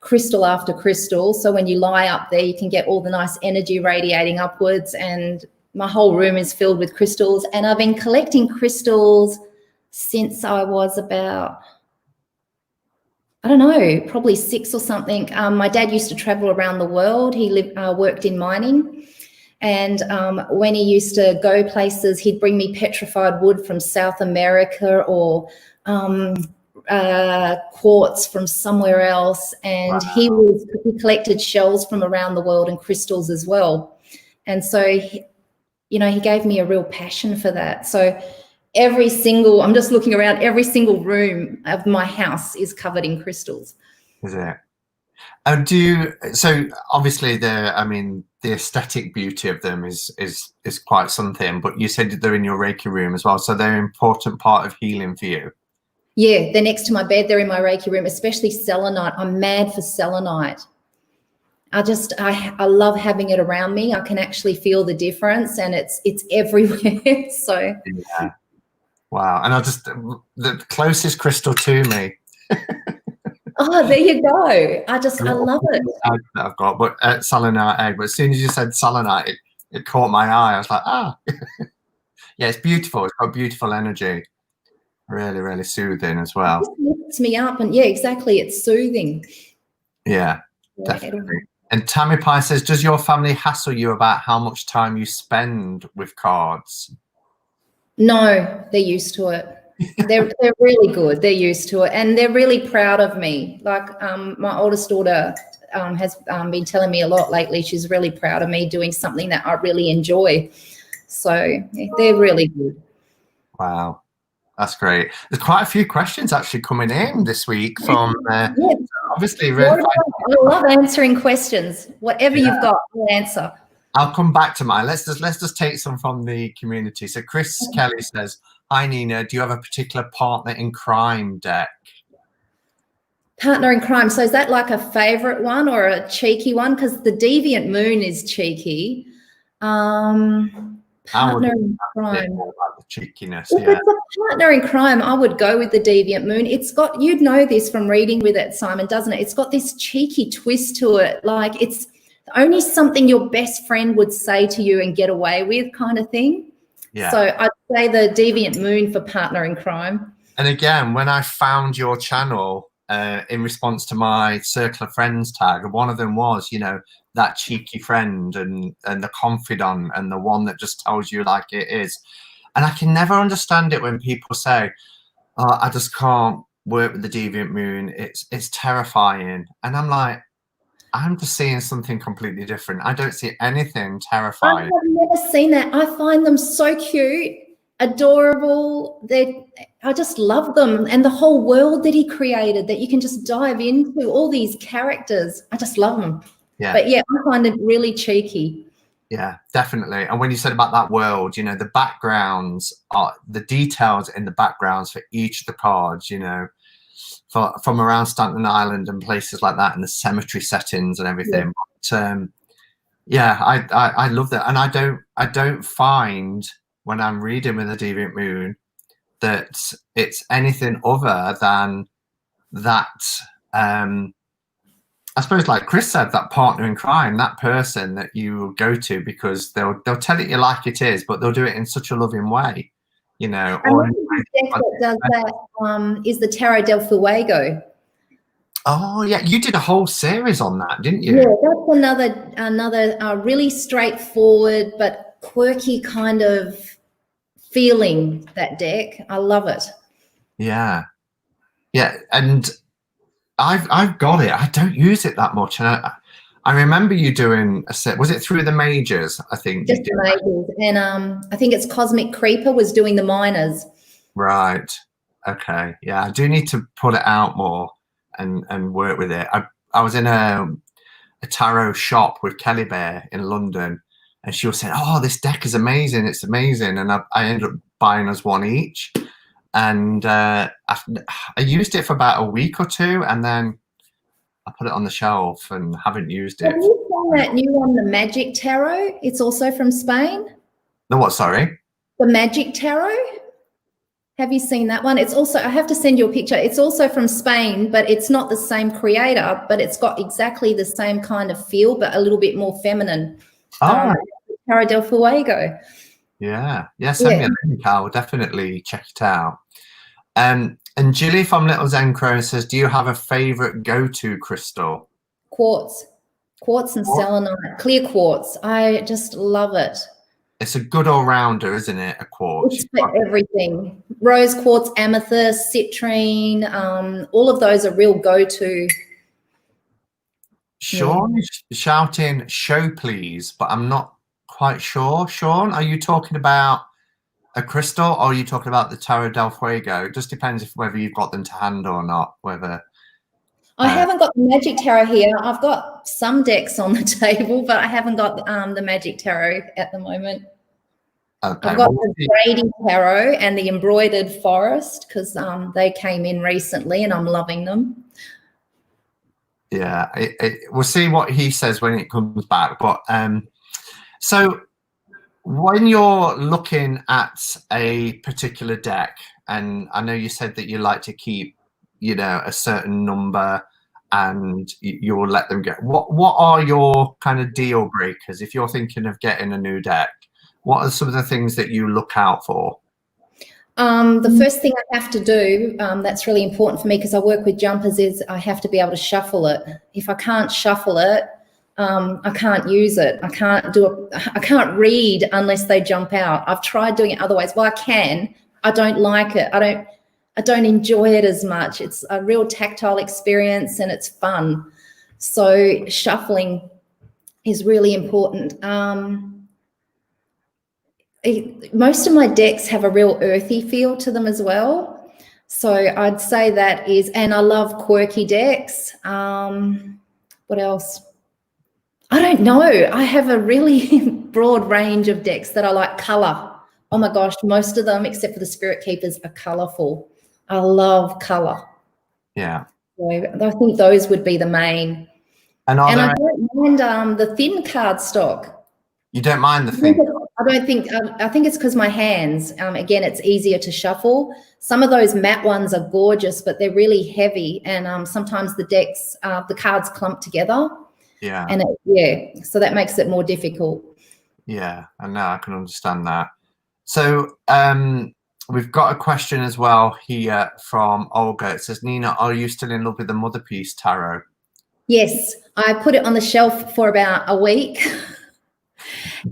Speaker 2: crystal after crystal. So when you lie up there, you can get all the nice energy radiating upwards. And my whole room is filled with crystals. And I've been collecting crystals since I was about, I don't know, probably 6 or something. My dad used to travel around the world. He worked in mining. And when he used to go places, he'd bring me petrified wood from South America, or quartz from somewhere else, and he collected shells from around the world and crystals as well. And so, you know, he gave me a real passion for that. So I'm just looking around, every single room of my house is covered in crystals.
Speaker 1: Is it? So obviously the aesthetic beauty of them is quite something, but you said they're in your Reiki room as well, so they're an important part of healing for you.
Speaker 2: Yeah, they're next to my bed. They're in my Reiki room, especially selenite. I'm mad for selenite. I love having it around me. I can actually feel the difference, and it's everywhere. So
Speaker 1: yeah, wow. And the closest crystal to me.
Speaker 2: Oh, there you go. I love it.
Speaker 1: I've got, but selenite egg. But as soon as you said selenite, it caught my eye. I was like, yeah, it's beautiful. It's got beautiful energy. Really, really soothing as well.
Speaker 2: It lifts me up, and yeah, exactly. It's soothing.
Speaker 1: Yeah, definitely. And Tammy Pie says, does your family hassle you about how much time you spend with cards?
Speaker 2: No, they're used to it. They're really good. They're used to it, and they're really proud of me. Like my oldest daughter has been telling me a lot lately. She's really proud of me doing something that I really enjoy. So they're really good.
Speaker 1: Wow, that's great. There's quite a few questions actually coming in this week from obviously. Really
Speaker 2: I love answering questions. Whatever you've got, I'll answer.
Speaker 1: I'll come back to mine. Let's just take some from the community. So Chris Kelly says, hi Nina, do you have a particular partner in crime deck?
Speaker 2: Partner in crime. So is that like a favorite one or a cheeky one? Because the Deviant Moon is cheeky. Partner in crime.
Speaker 1: More about the cheekiness.
Speaker 2: If it's a partner in crime, I would go with the Deviant Moon. It's got, you'd know this from reading with it, Simon, doesn't it? It's got this cheeky twist to it. Like it's only something your best friend would say to you and get away with, kind of thing. Yeah. So I'd say the Deviant Moon for partner in crime.
Speaker 1: And again, when I found your channel in response to my Circle of Friends tag, one of them was, you know, that cheeky friend and the confidant and the one that just tells you like it is. And I can never understand it when people say, oh, I just can't work with the Deviant Moon. It's terrifying. And I'm like, I'm just seeing something completely different. I don't see anything terrifying.
Speaker 2: I've never seen that. I find them so cute, adorable. I just love them, and the whole world that he created that you can just dive into, all these characters. I just love them. Yeah. But yeah, I find it really cheeky.
Speaker 1: Yeah, definitely. And when you said about that world, you know, the backgrounds are the details in the backgrounds for each of the cards, you know, from around Staten Island and places like that, and the cemetery settings and everything. Yeah. But, yeah, I love that, and I don't find when I'm reading with the Deviant Moon that it's anything other than that. I suppose, like Chris said, that partner in crime, that person that you go to because they'll tell it you like it is, but they'll do it in such a loving way. You know,
Speaker 2: and that does that is the Tarot del Fuego.
Speaker 1: Oh yeah, you did a whole series on that, didn't you?
Speaker 2: Yeah, that's another really straightforward but quirky kind of feeling. That deck, I love it.
Speaker 1: Yeah, yeah, and I've got it. I don't use it that much, and I remember you doing a set. Was it through the majors? I think
Speaker 2: just the majors, and I think it's Cosmic Creeper was doing the minors.
Speaker 1: Right. Okay. Yeah, I do need to put it out more and work with it. I was in a tarot shop with Kelly Bear in London, and she was saying, "Oh, this deck is amazing! It's amazing!" And I ended up buying us one each, and I used it for about a week or two, and then I put it on the shelf and haven't used it.
Speaker 2: Have you seen that new one, the Magic Tarot? It's also from Spain.
Speaker 1: The what? Sorry.
Speaker 2: The Magic Tarot. Have you seen that one? It's also, I have to send you a picture. It's also from Spain, but it's not the same creator, but it's got exactly the same kind of feel, but a little bit more feminine.
Speaker 1: Oh.
Speaker 2: Tarot del Fuego.
Speaker 1: Yeah. Yeah, send me a link. I'll definitely check it out. And Jilly from Little Zen Crow says, do you have a favorite go-to crystal?
Speaker 2: Quartz and selenite, clear quartz. I just love it.
Speaker 1: it's a good all-rounder, isn't it? A quartz.
Speaker 2: It's for everything. Rose quartz, amethyst, citrine, all of those are real go-to.
Speaker 1: Sean is shouting show please, but I'm not quite sure. Sean, are you talking about a crystal or are you talking about the Tarot del Fuego? It just depends if whether you've got them to hand or not, whether
Speaker 2: I haven't got the Magic Tarot here. I've got some decks on the table, but I haven't got the Magic Tarot at the moment.
Speaker 1: Okay.
Speaker 2: I've got the Braiding Tarot and the Embroidered Forest because they came in recently and I'm loving them.
Speaker 1: Yeah, we'll see what he says when it comes back. But so when you're looking at a particular deck, and I know you said that you like to keep, you know, a certain number, and you will let them get. What are your kind of deal breakers if you're thinking of getting a new deck? What are some of the things that you look out for?
Speaker 2: The first thing I have to do, that's really important for me because I work with jumpers, is I have to be able to shuffle it. If I can't shuffle it, I can't use it. I can't read unless they jump out. I've tried doing it otherwise. Well, I can. I don't like it. I don't enjoy it as much. It's a real tactile experience and it's fun. So shuffling is really important. Most of my decks have a real earthy feel to them as well. So I'd say that is, and I love quirky decks. What else? I don't know. I have a really broad range of decks that I like. Color. Oh my gosh, most of them, except for the Spirit Keepers, are colorful. I love color.
Speaker 1: Yeah.
Speaker 2: So I think those would be the main. And I don't mind the thin cardstock.
Speaker 1: You don't mind the thin?
Speaker 2: I think it's because my hands, again, it's easier to shuffle. Some of those matte ones are gorgeous, but they're really heavy. And sometimes the decks, the cards clump together.
Speaker 1: Yeah.
Speaker 2: And so that makes it more difficult.
Speaker 1: Yeah, I know, I can understand that. So we've got a question as well here from Olga. It says, Nina, are you still in love with the Motherpiece Tarot?
Speaker 2: Yes, I put it on the shelf for about a week.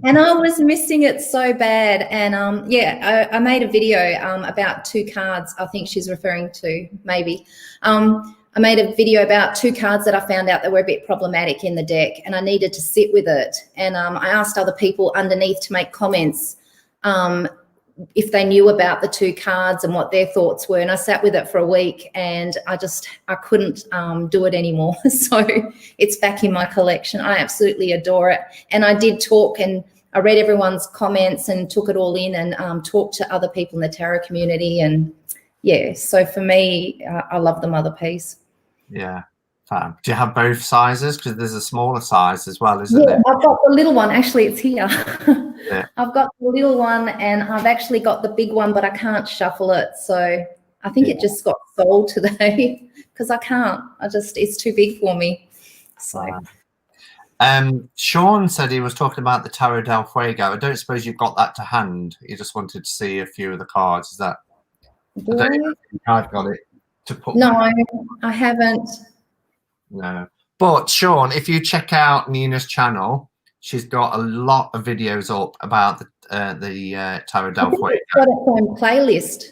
Speaker 2: And I was missing it so bad. And I made a video about 2 cards. I think she's referring to, maybe. I made a video about 2 cards that I found out that were a bit problematic in the deck, and I needed to sit with it. And I asked other people underneath to make comments if they knew about the 2 cards and what their thoughts were. And I sat with it for a week, and I couldn't do it anymore. So it's back in my collection. I absolutely adore it. And I did talk, and I read everyone's comments and took it all in, and talked to other people in the tarot community. And yeah, so for me, I love the Motherpiece.
Speaker 1: Yeah, fab. Do you have both sizes? Because there's a smaller size as well, isn't there?
Speaker 2: I've got the little one. Actually, it's here.
Speaker 1: Yeah.
Speaker 2: I've got the little one, and I've actually got the big one, but I can't shuffle it. So I think it just got sold today because I can't. It's too big for me. So.
Speaker 1: Sean said he was talking about the Tarot del Fuego. I don't suppose you've got that to hand. He just wanted to see a few of the cards. Is that? I don't know if I've got it to put.
Speaker 2: No, I haven't.
Speaker 1: No, but Sean, if you check out Nina's channel, she's got a lot of videos up about the Tarot del Fuego.
Speaker 2: I've got it on playlist.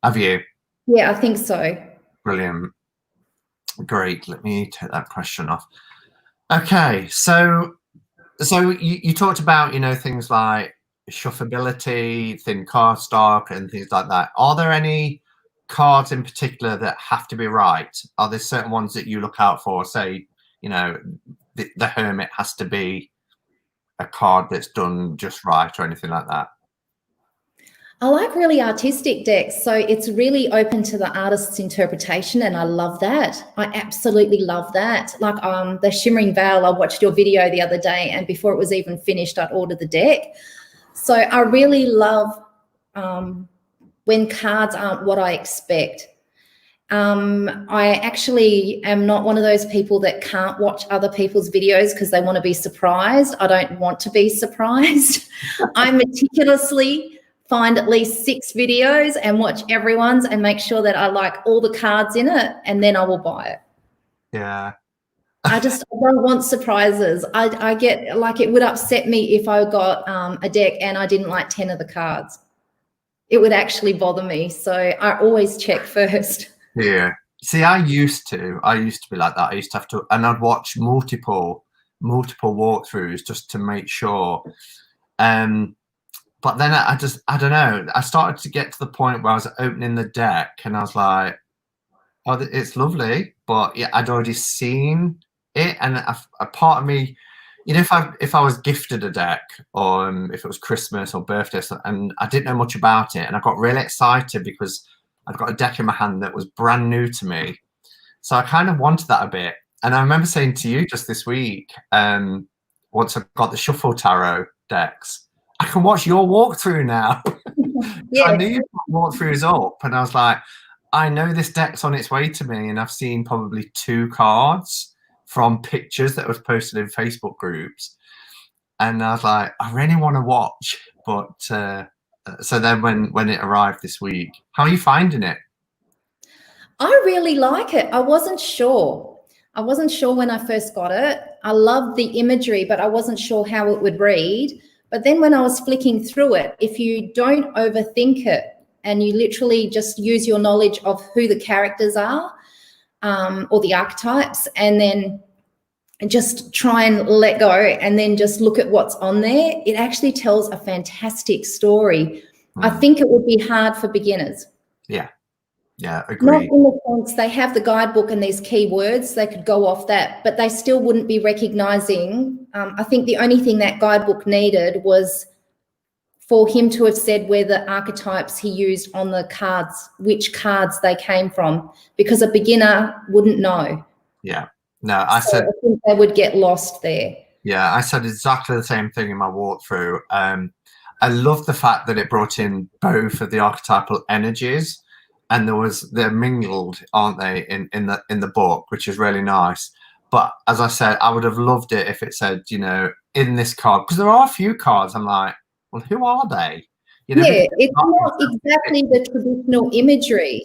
Speaker 1: Have you?
Speaker 2: Yeah, I think so.
Speaker 1: Brilliant. Great. Let me take that question off. Okay, so you talked about, you know, things like shuffleability, thin cardstock, and things like that. Are there any cards in particular that have to be right? Are there certain ones that you look out for? Say, you know, the Hermit has to be a card that's done just right, or anything like that?
Speaker 2: I like really artistic decks, so it's really open to the artist's interpretation, and I love that. I absolutely love that. Like the Shimmering Veil, I watched your video the other day, and before it was even finished, I'd ordered the deck. So I really love when cards aren't what I expect. I actually am not one of those people that can't watch other people's videos because they want to be surprised. I don't want to be surprised. I meticulously find at least 6 videos and watch everyone's and make sure that I like all the cards in it, and then I will buy it.
Speaker 1: Yeah.
Speaker 2: I don't want surprises. I get, like, it would upset me if I got a deck and I didn't like 10 of the cards. It would actually bother me. So I always check first.
Speaker 1: Yeah. See, I used to be like that. I used to have to, and I'd watch multiple walkthroughs just to make sure. But then I don't know. I started to get to the point where I was opening the deck and I was like, oh, it's lovely, but yeah, I'd already seen it, and a part of me, you know, if I was gifted a deck, or if it was Christmas or birthday, and I didn't know much about it, and I got really excited because I'd got a deck in my hand that was brand new to me, so I kind of wanted that a bit. And I remember saying to you just this week, once I got the Shuffle Tarot decks, I can watch your walkthrough now.
Speaker 2: Yeah.
Speaker 1: I knew you put walkthroughs up, and I was like, I know this deck's on its way to me, and I've seen probably 2 cards from pictures that was posted in Facebook groups, and I was like, I really want to watch. But so then when it arrived this week, how are you finding it?
Speaker 2: I really like it. I wasn't sure when I first got it. I loved the imagery, but I wasn't sure how it would read. But then when I was flicking through it, if you don't overthink it and you literally just use your knowledge of who the characters are, or the archetypes, and then just try and let go and then just look at what's on there, it actually tells a fantastic story. I think it would be hard for beginners.
Speaker 1: Yeah, agreed.
Speaker 2: Not in the sense they have the guidebook and these keywords, they could go off that, but they still wouldn't be recognizing. I think the only thing that guidebook needed was for him to have said where the archetypes he used on the cards, which cards they came from, because a beginner wouldn't know.
Speaker 1: Yeah. No, I think
Speaker 2: they would get lost there. Yeah,
Speaker 1: I said exactly the same thing in my walkthrough. I love the fact that it brought in both of the archetypal energies, and they're mingled, aren't they, in the book, which is really nice. But as I said, I would have loved it if it said, you know, in this card, because there are a few cards I'm like, well, who are they? You know,
Speaker 2: yeah, it's not exactly the traditional imagery.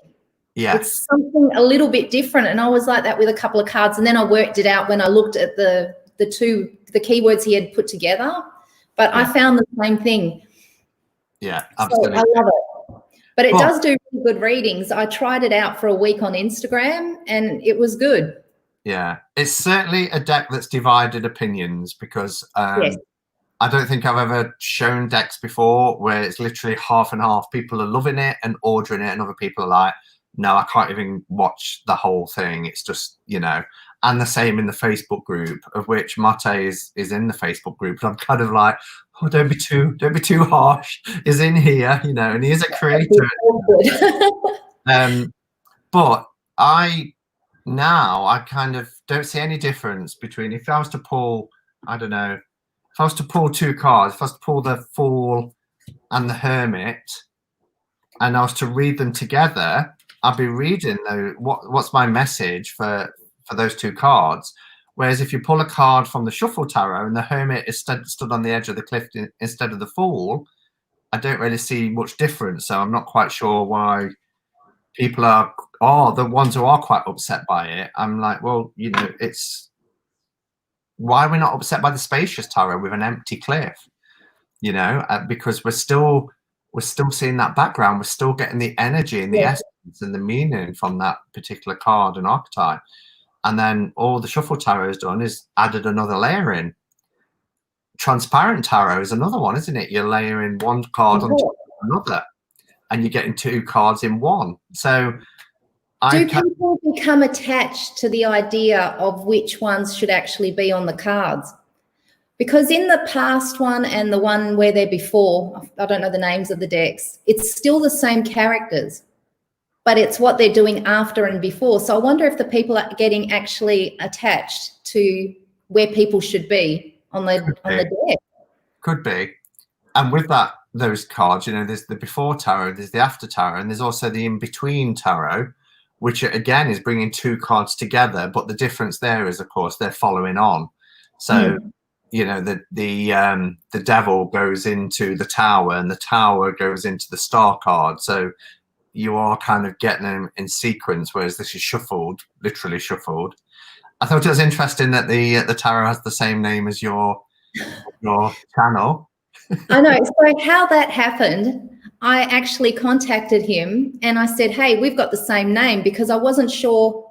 Speaker 1: Yeah,
Speaker 2: it's something a little bit different, and I was like that with a couple of cards, and then I worked it out when I looked at the keywords he had put together. But I found the same thing.
Speaker 1: Yeah, absolutely.
Speaker 2: So I love it. But it does do really good readings. I tried it out for a week on Instagram, and it was good.
Speaker 1: Yeah, it's certainly a deck that's divided opinions, because
Speaker 2: yes.
Speaker 1: I don't think I've ever shown decks before where it's literally half and half. People are loving it and ordering it, and other people are like, no, I can't even watch the whole thing. It's just, you know, and the same in the Facebook group, of which Mate is in the Facebook group. And I'm kind of like, oh, don't be too harsh. He's in here, you know, and he is a creator. But I kind of don't see any difference between, if I was to pull, I don't know, if I was to pull 2 cards, if I was to pull the Fool and the Hermit, and I was to read them together, I'd be reading what's my message for those 2 cards. Whereas if you pull a card from the Shuffle Tarot and the Hermit is stood on the edge of the cliff instead of the Fool, I don't really see much difference. So I'm not quite sure why people are, the ones who are quite upset by it. I'm like, well, you know, it's, why are we not upset by the Spacious Tarot with an empty cliff? You know, because we're still seeing that background. We're still getting the energy and the essence and the meaning from that particular card and archetype. And then all the Shuffle Tarot has done is added another layer in. Transparent Tarot is another one, isn't it? You're layering one card on top of another, and you're getting 2 cards in one. So
Speaker 2: do people become attached to the idea of which ones should actually be on the cards? Because in the past one and the one where they're before, I don't know the names of the decks, it's still the same characters, but it's what they're doing after and before. So I wonder if the people are getting actually attached to where people should be on the deck.
Speaker 1: Could be. And with those cards, you know, there's the before tarot, there's the after tarot, and there's also the in-between tarot, which again is bringing 2 cards together. But the difference there is, of course, they're following on. So you know, the devil goes into the tower, and the tower goes into the star card. So you are kind of getting them in sequence, whereas this is shuffled, literally shuffled. I thought it was interesting that the tarot has the same name as your channel.
Speaker 2: I know. So how that happened, I actually contacted him and I said, hey, we've got the same name, because I wasn't sure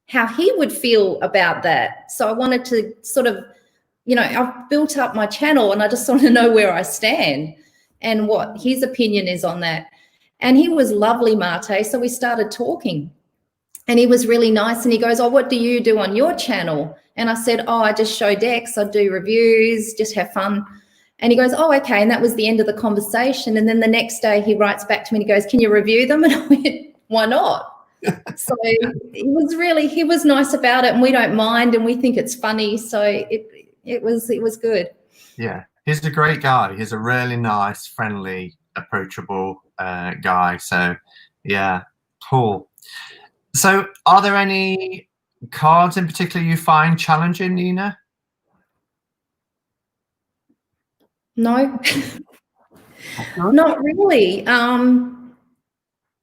Speaker 2: how he would feel about that. So I wanted to sort of, you know, I've built up my channel and I just want to know where I stand and what his opinion is on that. And he was lovely, Mate. So we started talking and he was really nice. And he goes, oh, what do you do on your channel? And I said, oh, I just show decks. I do reviews, just have fun. And he goes, oh, okay. And that was the end of the conversation. And then the next day he writes back to me and he goes, can you review them? And I went, why not? So he was nice about it, and we don't mind, and we think it's funny. So it was good.
Speaker 1: Yeah, he's a great guy. He's a really nice, friendly, approachable guy. So yeah, cool. So are there any cards in particular you find challenging, Nina?
Speaker 2: No, not really.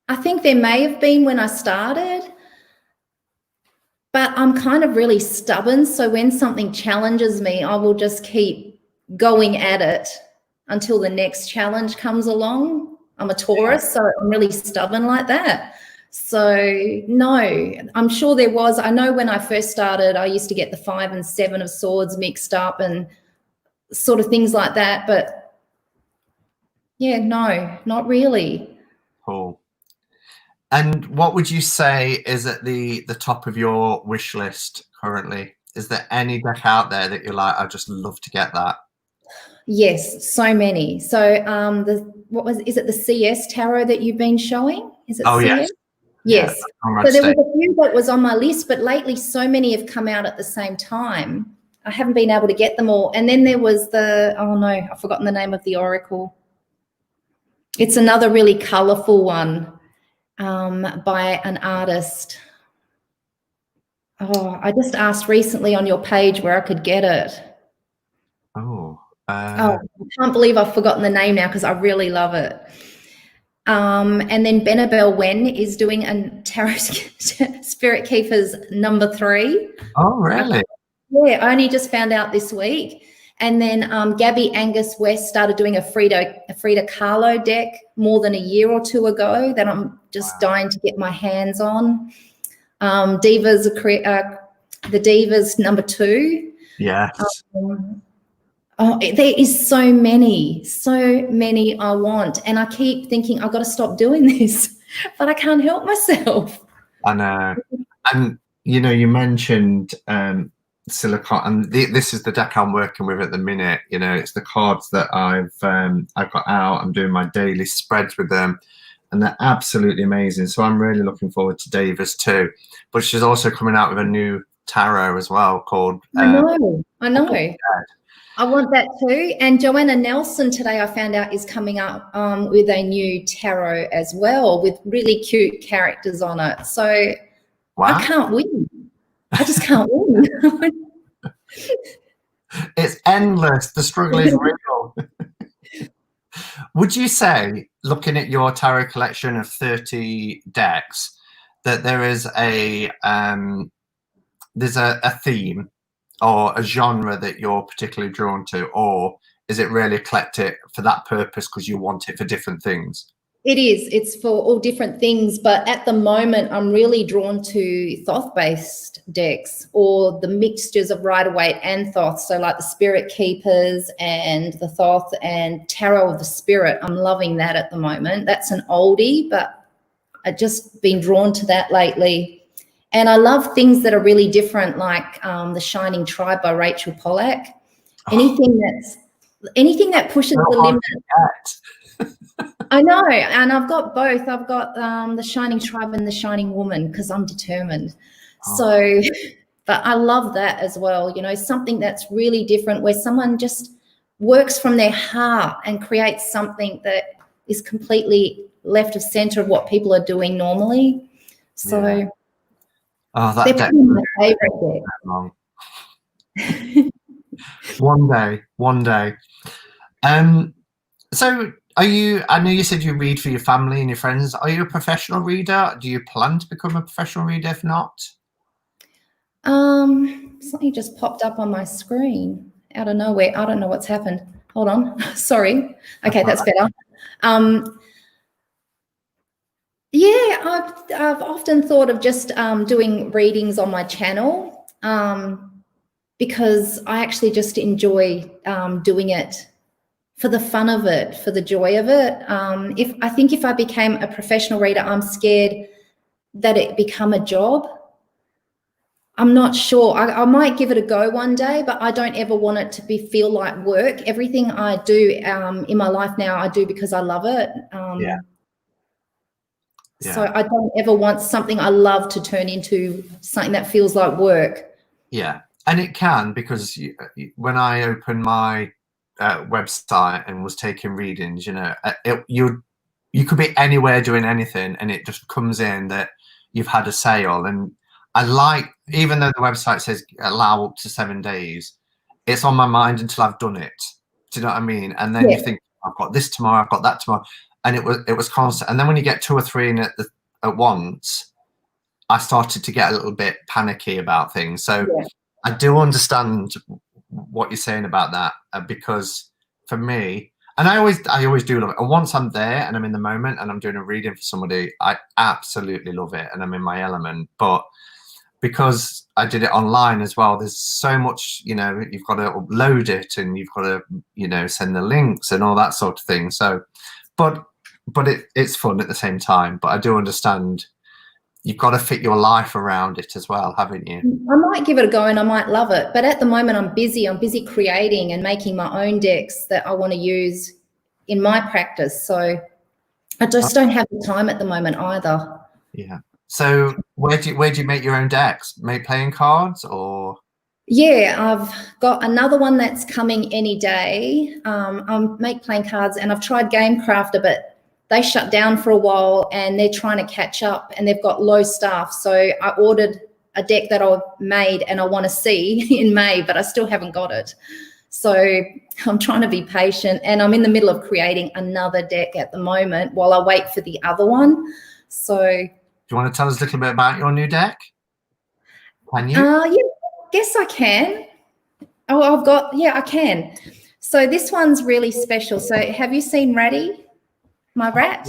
Speaker 2: I think there may have been when I started, but I'm kind of really stubborn. So when something challenges me, I will just keep going at it until the next challenge comes along. I'm a Taurus, so I'm really stubborn like that. So no, I'm sure there was. I know when I first started, I used to get the 5 and 7 of Swords mixed up and sort of things like that. But yeah, no, not really.
Speaker 1: Cool. And what would you say is at the top of your wish list currently? Is there any deck out there that you're like, I'd just love to get that?
Speaker 2: Yes, so many. So is it the CS tarot that you've been showing? Is it CS? Yes.
Speaker 1: Yeah,
Speaker 2: so there was a few that was on my list, but lately so many have come out at the same time. I haven't been able to get them all. And then there was I've forgotten the name of the oracle. It's another really colourful one. By an artist. Oh, I just asked recently on your page where I could get it. I can't believe I've forgotten the name now because I really love it. And then Benabel Wen is doing a Tarot Spirit Keepers #3.
Speaker 1: Oh, really?
Speaker 2: Yeah, I only just found out this week. And then Gabby Angus West started doing a Frida Kahlo deck more than a year or two ago that I'm just dying to get my hands on. Divas, the Divas #2.
Speaker 1: Yes.
Speaker 2: There is so many I want. And I keep thinking I've got to stop doing this, but I can't help myself.
Speaker 1: I know. And, you know, you mentioned silicon, and this is the deck I'm working with at the minute. You know, it's the cards that I've got out. I'm doing my daily spreads with them, and they're absolutely amazing. So I'm really looking forward to Davis too. But she's also coming out with a new tarot as well called
Speaker 2: I know. I want that too. And Joanna Nelson today I found out is coming up with a new tarot as well with really cute characters on it. So I can't win. I just can't win.
Speaker 1: It's endless. The struggle is real. Would you say, looking at your tarot collection of 30 decks, that there is there's a theme or a genre that you're particularly drawn to, or is it really eclectic for that purpose because you want it for different things?
Speaker 2: It is. It's for all different things, but at the moment, I'm really drawn to Thoth-based decks or the mixtures of Rider-Waite and Thoth. So like the Spirit Keepers and the Thoth and Tarot of the Spirit. I'm loving that at the moment. that's an oldie, but I've just been drawn to that lately. And I love things that are really different, like The Shining Tribe by Rachel Pollack. Anything that pushes the limit. I know, and I've got both. I've got The Shining Tribe and The Shining Woman because I'm determined. So, but I love that as well, you know, something that's really different where someone just works from their heart and creates something that is completely left of center of what people are doing normally. So they're probably my favorite deck.
Speaker 1: One day. So I know you said you read for your family and your friends. Are you a professional reader? Do you plan to become a professional reader if not?
Speaker 2: Something just popped up on my screen out of nowhere. I don't know what's happened. Hold on. Sorry. Okay, that's better. Yeah, I've often thought of just doing readings on my channel because I actually just enjoy doing it for the fun of it, for the joy of it. I think if I became a professional reader, I'm scared that it become a job. I'm not sure. I might give it a go one day, but I don't ever want it to feel like work. Everything I do in my life now, I do because I love it.
Speaker 1: Yeah.
Speaker 2: So I don't ever want something I love to turn into something that feels like work.
Speaker 1: Yeah, and it can, because when I opened my website and was taking readings, you know, you could be anywhere doing anything, and it just comes in that you've had a sale. And I like, even though the website says allow up to 7 days, it's on my mind until I've done it. Do you know what I mean? And then you think, I've got this tomorrow, I've got that tomorrow. And it was constant. And then when you get 2 or 3 in at once, I started to get a little bit panicky about things. So I do understand what you're saying about that, because for me, and I always do love it. And once I'm there and I'm in the moment and I'm doing a reading for somebody, I absolutely love it and I'm in my element. But because I did it online as well, there's so much, you know, you've got to upload it and you've got to, you know, send the links and all that sort of thing. So, but it's fun at the same time. But I do understand you've got to fit your life around it as well, haven't you?
Speaker 2: I might give it a go and I might love it. But at the moment I'm busy creating and making my own decks that I want to use in my practice. So I just don't have the time at the moment either.
Speaker 1: Yeah. So where do you make your own decks? Make playing cards or?
Speaker 2: Yeah, I've got another one that's coming any day. I make playing cards, and I've tried Game Crafter, but they shut down for a while and they're trying to catch up and they've got low staff. So I ordered a deck that I made and I want to see in May, but I still haven't got it. So I'm trying to be patient, and I'm in the middle of creating another deck at the moment while I wait for the other one. So
Speaker 1: do you want to tell us a little bit about your new deck? Can you?
Speaker 2: Yeah, I guess I can. Oh, I can. So this one's really special. So have you seen Ratty? My rat?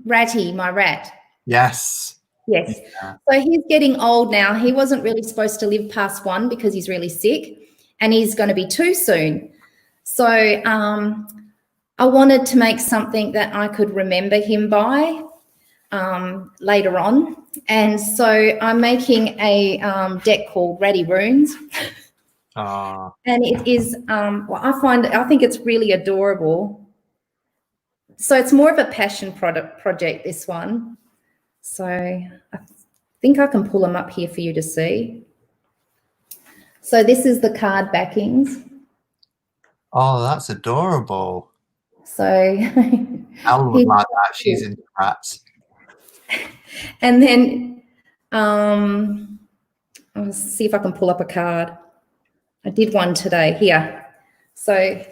Speaker 2: Ratty, my rat.
Speaker 1: Yes.
Speaker 2: Yes. Yeah. So he's getting old now. He wasn't really supposed to live past 1 because he's really sick, and he's going to be 2 soon. So I wanted to make something that I could remember him by later on. And so I'm making a deck called Ratty Runes. And it is, I think it's really adorable. So it's more of a passion project, this one. So I think I can pull them up here for you to see. So this is the card backings.
Speaker 1: Oh, that's adorable.
Speaker 2: So
Speaker 1: Elle would like that. She's into rats.
Speaker 2: And then I'll see if I can pull up a card. I did one today here. So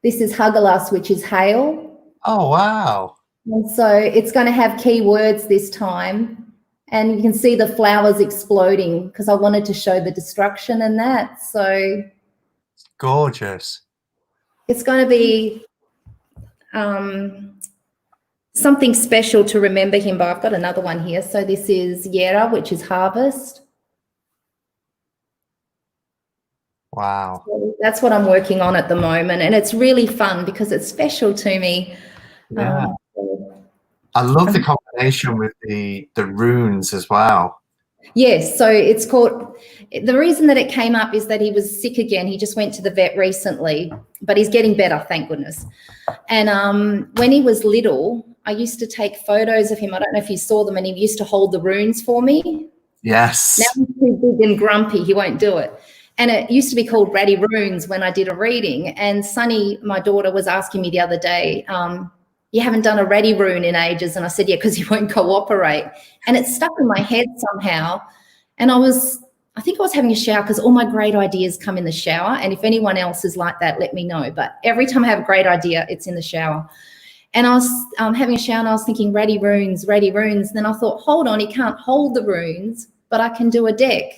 Speaker 2: this is Huggalas, which is hail.
Speaker 1: Oh, wow.
Speaker 2: And so it's going to have keywords this time. And you can see the flowers exploding because I wanted to show the destruction and that. So
Speaker 1: it's gorgeous.
Speaker 2: It's going to be something special to remember him by. I've got another one here. So this is Yera, which is harvest.
Speaker 1: Wow.
Speaker 2: So that's what I'm working on at the moment. And it's really fun because it's special to me.
Speaker 1: Yeah. I love the combination with the runes as well.
Speaker 2: Yes, so it's called, the reason that it came up is that he was sick again. He just went to the vet recently, but he's getting better, thank goodness. And when he was little, I used to take photos of him. I don't know if you saw them, and he used to hold the runes for me.
Speaker 1: Yes.
Speaker 2: Now he's too big and grumpy, he won't do it. And it used to be called Ratty Runes when I did a reading. And Sunny, my daughter, was asking me the other day, you haven't done a Ratty Rune in ages. And I said, yeah, because he won't cooperate. And it stuck in my head somehow. And I think I was having a shower because all my great ideas come in the shower. And if anyone else is like that, let me know. But every time I have a great idea, it's in the shower. And I was having a shower and I was thinking Ratty Runes, Ratty Runes. Then I thought, hold on, he can't hold the runes. but I can do a deck.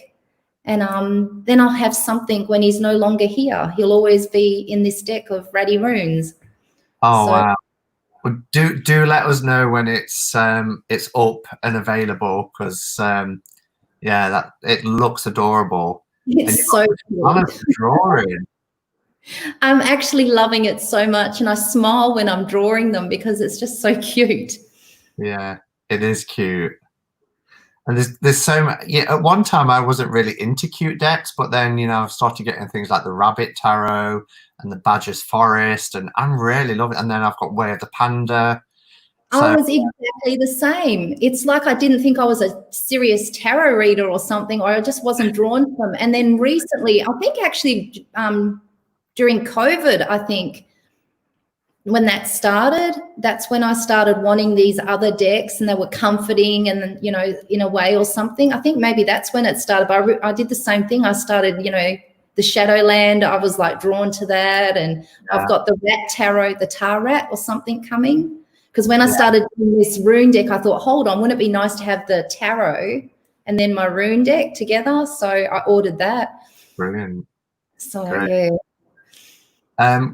Speaker 2: And then I'll have something when he's no longer here. He'll always be in this deck of ratty runes.
Speaker 1: Oh, so, wow. Well, do let us know when it's up and available, because yeah, that it looks adorable.
Speaker 2: It's so
Speaker 1: cute. Drawing.
Speaker 2: I'm actually loving it so much, and I smile when I'm drawing them because it's just so cute.
Speaker 1: Yeah, it is cute. And there's so much. Yeah, at one time I wasn't really into cute decks, but then, you know, I've started getting things like the Rabbit Tarot and the Badger's Forest, and I'm really loving it. And then I've got Way of the Panda.
Speaker 2: So, I was exactly the same. It's like I didn't think I was a serious tarot reader or something, or I just wasn't drawn to them. And then recently, I think actually during COVID, I think, when that started, that's when I started wanting these other decks, and they were comforting and, you know, in a way or something. I think maybe that's when it started. But I did the same thing. I started, you know, the Shadowland. I was like drawn to that. And I've got the Rat Tarot, the Tar Rat or something coming. Because when I started doing this rune deck, I thought, hold on, wouldn't it be nice to have the tarot and then my rune deck together? So I ordered that.
Speaker 1: Brilliant.
Speaker 2: So, yeah.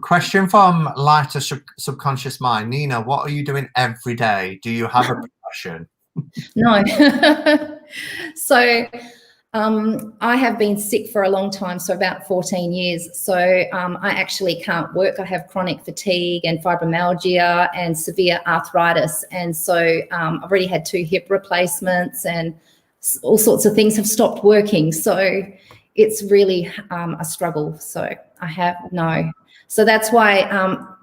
Speaker 1: Question from Lighter Subconscious Mind. Nina, what are you doing every day? Do you have a profession?
Speaker 2: No. So I have been sick for a long time, so about 14 years. So I actually can't work. I have chronic fatigue and fibromyalgia and severe arthritis. And so I've already had 2 hip replacements, and all sorts of things have stopped working. So it's really a struggle. So I have no. So that's why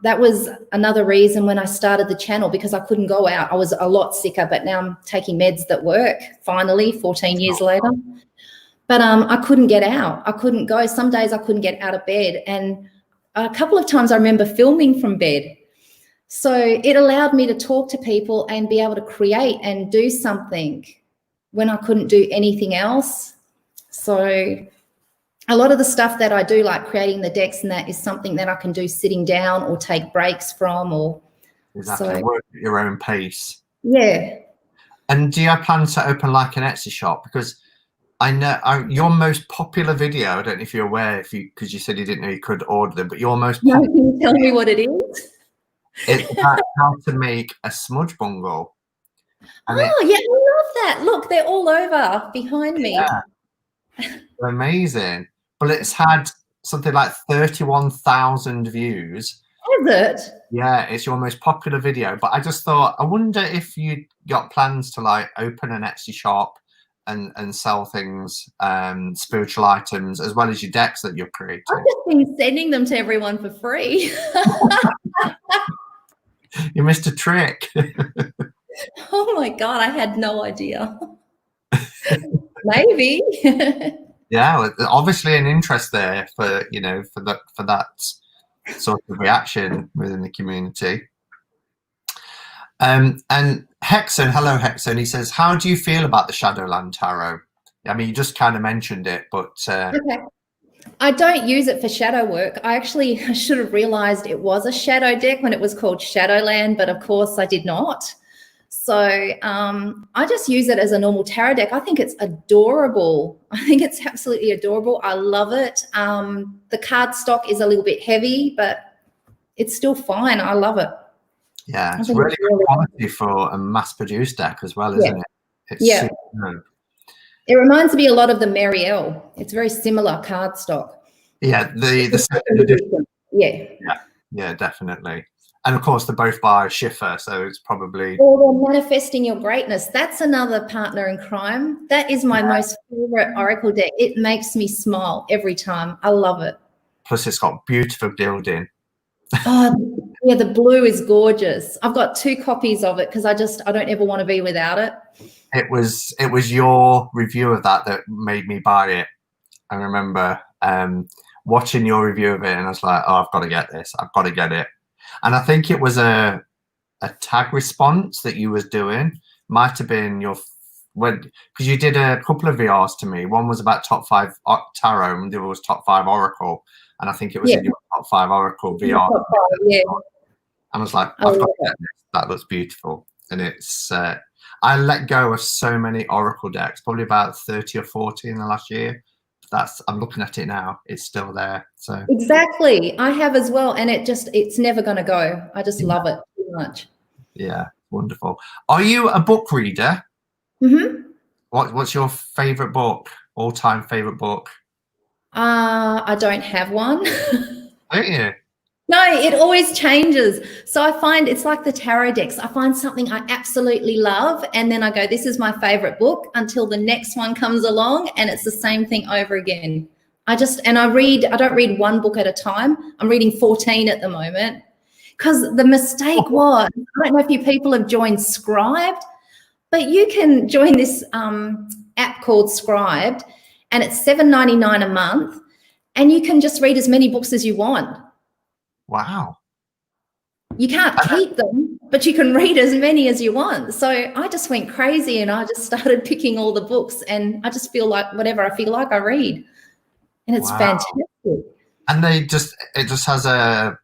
Speaker 2: that was another reason when I started the channel, because I couldn't go out. I was a lot sicker, but now I'm taking meds that work, finally, 14 years later. But I couldn't get out. I couldn't go. Some days I couldn't get out of bed. And a couple of times I remember filming from bed. So it allowed me to talk to people and be able to create and do something when I couldn't do anything else. So a lot of the stuff that I do, like creating the decks and that, is something that I can do sitting down or take breaks from, or
Speaker 1: exactly, work at your own pace.
Speaker 2: Yeah.
Speaker 1: And do you have plans to open like an Etsy shop? Because I know your most popular video, I don't know if you're aware, because you said you didn't know you could order them, but your most popular,
Speaker 2: can you tell me what it is?
Speaker 1: It's about how to make a smudge bungle.
Speaker 2: And yeah, I love that. Look, they're all over behind me.
Speaker 1: Yeah. Amazing. But it's had something like 31,000 views.
Speaker 2: Is it?
Speaker 1: Yeah, it's your most popular video. But I just thought, I wonder if you got plans to like open an Etsy shop and sell things, spiritual items, as well as your decks that you're creating.
Speaker 2: I've just been sending them to everyone for free.
Speaker 1: You missed a trick.
Speaker 2: Oh my God, I had no idea. Maybe.
Speaker 1: Yeah, obviously an interest there for, you know, for that sort of reaction within the community. And Hexon, hello Hexon, he says, how do you feel about the Shadowland Tarot? I mean, you just kind of mentioned it, but
Speaker 2: okay. I don't use it for shadow work. I should have realized it was a shadow deck when it was called Shadowland, but of course I did not. So I just use it as a normal tarot deck. I think it's adorable. I think it's absolutely adorable. I love it. The card stock is a little bit heavy, but it's still fine. I love it.
Speaker 1: Yeah, it's really good quality for a mass-produced deck as well, isn't it? It's super good.
Speaker 2: It reminds me a lot of the Marielle. It's very similar card stock.
Speaker 1: Yeah, the second edition.
Speaker 2: Yeah,
Speaker 1: definitely. And of course, they're both by Schiffer, so it's probably.
Speaker 2: Or Manifesting Your Greatness. That's another partner in crime. That is my most favorite Oracle deck. It makes me smile every time. I love it.
Speaker 1: Plus, it's got beautiful building.
Speaker 2: Oh, yeah, the blue is gorgeous. I've got 2 copies of it because I don't ever want to be without it.
Speaker 1: It was your review of that made me buy it. I remember watching your review of it, and I was like, oh, I've got to get this. I've got to get it. And I think it was a tag response that you was doing. Might have been because you did a couple of VRs to me. One was about top 5 tarot, and the other was top 5 Oracle. And I think it was in your top 5 Oracle VR.
Speaker 2: Top 5, yeah.
Speaker 1: And I was like, I've got to get this. That looks beautiful. And it's I let go of so many Oracle decks, probably about 30 or 40 in the last year. I'm looking at it now. It's still there. So
Speaker 2: exactly, I have as well, and it's never going to go. I just love it too much.
Speaker 1: Yeah, wonderful. Are you a book reader?
Speaker 2: Mm-hmm.
Speaker 1: What's your favorite book? All-time favorite book?
Speaker 2: I don't have one.
Speaker 1: Don't you?
Speaker 2: No, it always changes. So I find it's like the tarot decks. I find something I absolutely love, and then I go, this is my favorite book, until the next one comes along, and it's the same thing over again. I don't read one book at a time. I'm reading 14 at the moment, because the mistake was, I don't know if you people have joined Scribd, but you can join this app called Scribd, and it's $7.99 a month, and you can just read as many books as you want.
Speaker 1: Wow.
Speaker 2: You can't keep them, but you can read as many as you want. So I just went crazy, and I just started picking all the books, and I just feel like whatever I feel like I read. And it's fantastic.
Speaker 1: And it just has to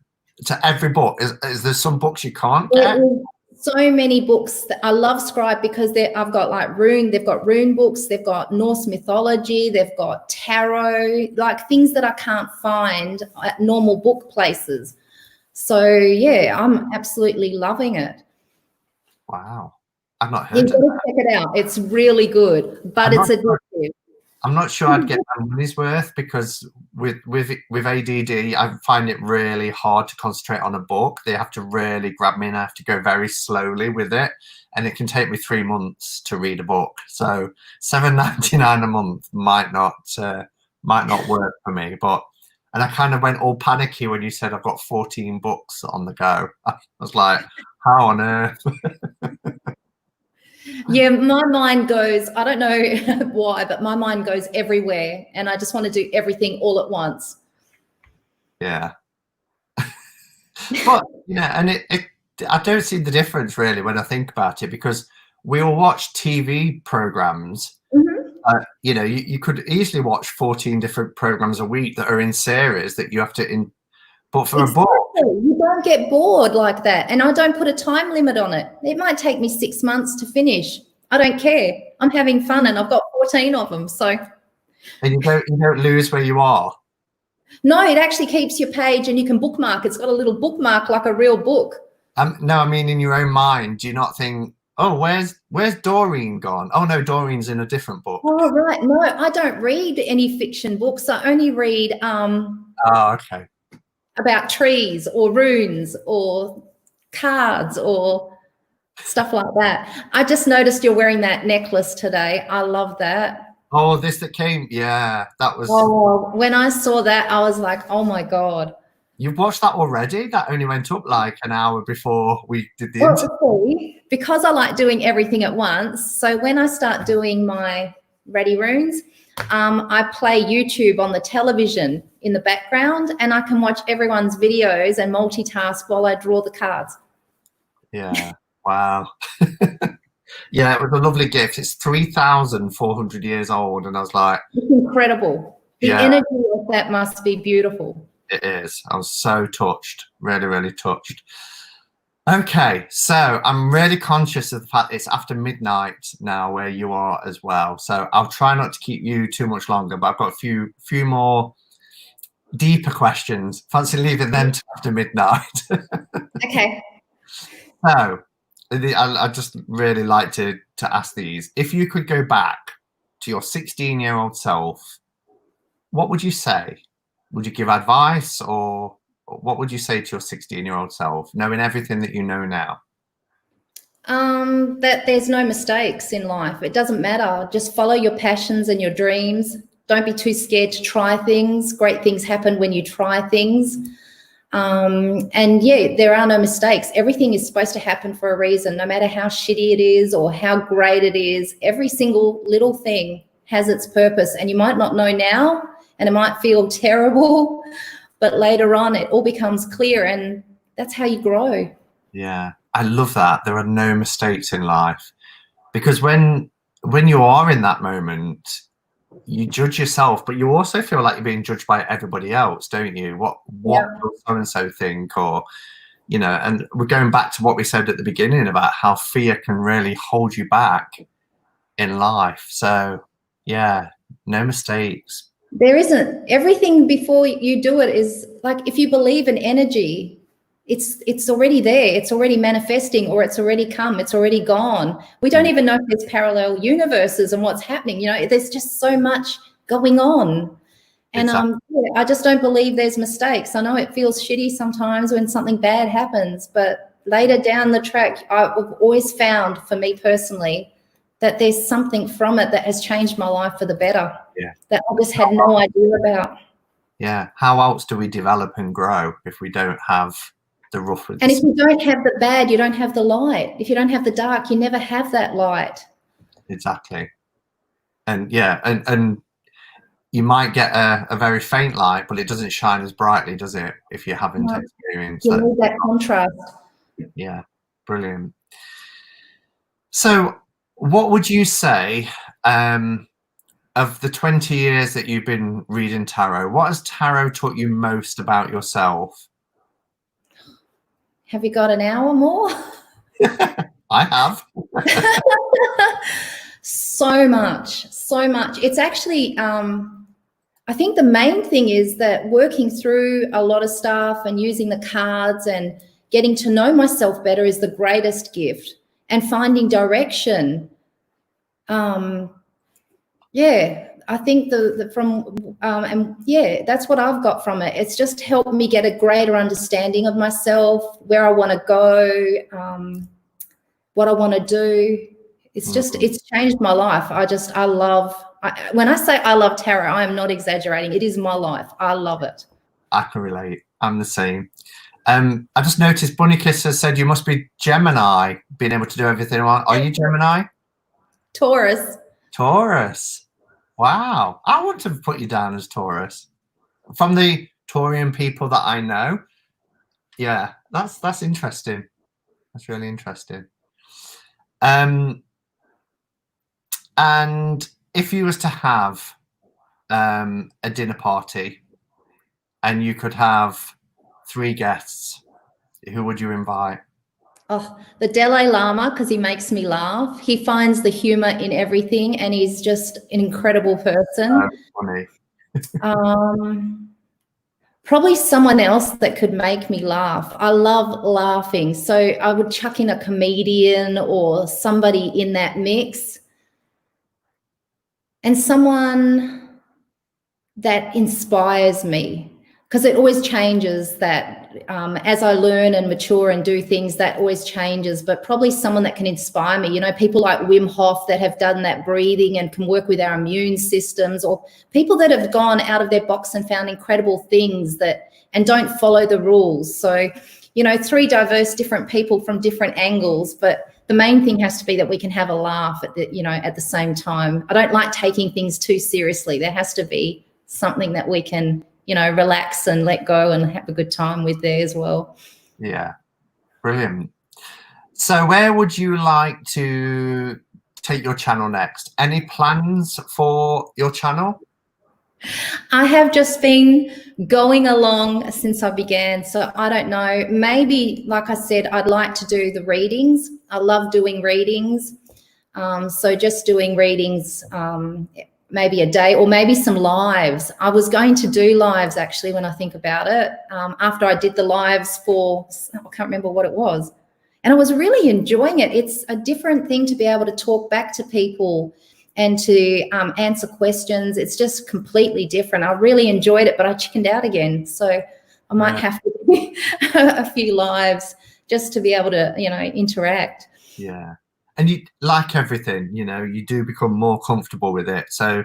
Speaker 1: every book. Is there some books you can't get?
Speaker 2: So many books that I love Scribd, because I've got like they've got rune books, they've got Norse mythology, they've got tarot, like things that I can't find at normal book places. So yeah, I'm absolutely loving it.
Speaker 1: Wow. I've not heard of
Speaker 2: You've got to
Speaker 1: that.
Speaker 2: check it out. It's really good, but it's addictive.
Speaker 1: I'm not sure I'd get my money's worth, because with ADD, I find it really hard to concentrate on a book. They have to really grab me, and I have to go very slowly with it, and it can take me 3 months to read a book. So $7.99 a month might not work for me. And I kind of went all panicky when you said I've got 14 books on the go. I was like, how on earth?
Speaker 2: Yeah, my mind goes, I don't know why, but my mind goes everywhere, and I just want to do everything all at once.
Speaker 1: Yeah. But yeah, and I don't see the difference really when I think about it, because we all watch TV programs. You know, you could easily watch 14 different programs a week that are in series that you have to but for a book,
Speaker 2: you don't get bored like that. And I don't put a time limit on it. It might take me 6 months to finish. I don't care. I'm having fun, and I've got 14 of them. So,
Speaker 1: and you don't lose where you are.
Speaker 2: No, it actually keeps your page, and you can bookmark. It's got a little bookmark like a real book.
Speaker 1: No, I mean, in your own mind, do you not think, oh, where's Doreen gone? Oh no, Doreen's in a different book.
Speaker 2: Oh right, no, I don't read any fiction books. I only read
Speaker 1: Oh, okay.
Speaker 2: About trees or runes or cards or stuff like that. I just noticed you're wearing that necklace today. I love that.
Speaker 1: Oh, this that came. Yeah, that was.
Speaker 2: Oh, when I saw that, I was like, oh my God.
Speaker 1: You've watched that already? That only went up like an hour before we did the interview.
Speaker 2: Because I like doing everything at once. So when I start doing my ready runes, I play YouTube on the television in the background, and I can watch everyone's videos and multitask while I draw the cards.
Speaker 1: Yeah. Wow. Yeah, it was a lovely gift. It's 3,400 years old, and I was like,
Speaker 2: it's incredible. The energy of that must be beautiful.
Speaker 1: It is. I was so touched, really, really touched. Okay, so I'm really conscious of the fact it's after midnight now where you are as well. So I'll try not to keep you too much longer, but I've got a few more deeper questions. Fancy leaving them to after midnight.
Speaker 2: Okay.
Speaker 1: So I just really like to ask these. If you could go back to your 16-year-old self, what would you say? Would you give advice, or what would you say to your 16-year-old self, knowing everything that you know now?
Speaker 2: That there's no mistakes in life. It doesn't matter. Just follow your passions and your dreams. Don't be too scared to try things. Great things happen when you try things. And yeah, there are no mistakes. Everything is supposed to happen for a reason, no matter how shitty it is or how great it is. Every single little thing has its purpose, and you might not know now, and it might feel terrible, but later on it all becomes clear, and that's how you grow.
Speaker 1: Yeah, I love that. There are no mistakes in life, because when you are in that moment, you judge yourself, but you also feel like you're being judged by everybody else, don't you? What will so-and-so think? Or, you know, and we're going back to what we said at the beginning about how fear can really hold you back in life. So yeah, no mistakes.
Speaker 2: There isn't. Everything before you do it is like, if you believe in energy, it's already there, it's already manifesting, or it's already come, it's already gone. We don't even know if there's parallel universes and what's happening. You know, there's just so much going on. And yeah, I just don't believe there's mistakes. I know it feels shitty sometimes when something bad happens, but later down the track, I've always found, for me personally, that there's something from it that has changed my life for the better.
Speaker 1: Yeah.
Speaker 2: That I just had no idea about.
Speaker 1: Yeah. How else do we develop and grow if we don't have the rough?
Speaker 2: And if you don't have the bad, you don't have the light. If you don't have the dark, you never have that light.
Speaker 1: Exactly. And yeah, and you might get a very faint light, but it doesn't shine as brightly, does it, if you haven't experienced
Speaker 2: that? You need that contrast.
Speaker 1: Yeah, brilliant. So what would you say, of the 20 years that you've been reading tarot, what has tarot taught you most about yourself?
Speaker 2: Have you got an hour more?
Speaker 1: I have.
Speaker 2: So much. It's actually, I think the main thing is that working through a lot of stuff and using the cards and getting to know myself better is the greatest gift, and finding direction. Yeah, I think that's what I've got from it. It's just helped me get a greater understanding of myself, where I want to go, what I want to do. It's just, it's changed my life. When I say I love tarot, I am not exaggerating. It is my life. I love it. I
Speaker 1: can relate. I'm the same. I just noticed Bunny Kiss has said you must be Gemini, being able to do everything. Are you Gemini?
Speaker 2: Taurus.
Speaker 1: Taurus. Wow. I want to put you down as Taurus. From the Taurian people that I know. Yeah, that's interesting. That's really interesting. And if you was to have a dinner party and you could have 3 guests, who would you invite?
Speaker 2: Oh, the Dalai Lama, because he makes me laugh. He finds the humor in everything, and he's just an incredible person.
Speaker 1: Funny.
Speaker 2: Probably someone else that could make me laugh. I love laughing, so I would chuck in a comedian or somebody in that mix, and someone that inspires me, because it always changes. That as I learn and mature and do things, that always changes. But probably someone that can inspire me. You know, people like Wim Hof that have done that breathing and can work with our immune systems, or people that have gone out of their box and found incredible things and don't follow the rules. So, you know, 3 diverse different people from different angles, but the main thing has to be that we can have a laugh at the same time. I don't like taking things too seriously. There has to be something that we can, relax and let go and have a good time with there as well.
Speaker 1: Yeah, brilliant. So where would you like to take your channel next? Any plans for your channel?
Speaker 2: I have just been going along since I began, so I don't know. Maybe, like I said, I'd like to do the readings. I love doing readings. So just doing readings maybe a day, or maybe some lives. I was going to do lives actually when I think about it, after I did the lives for, I can't remember what it was. And I was really enjoying it. It's a different thing to be able to talk back to people and to answer questions. It's just completely different. I really enjoyed it, but I chickened out again. So I might have to do a few lives just to be able to, interact.
Speaker 1: Yeah. And you, like everything, you do become more comfortable with it. So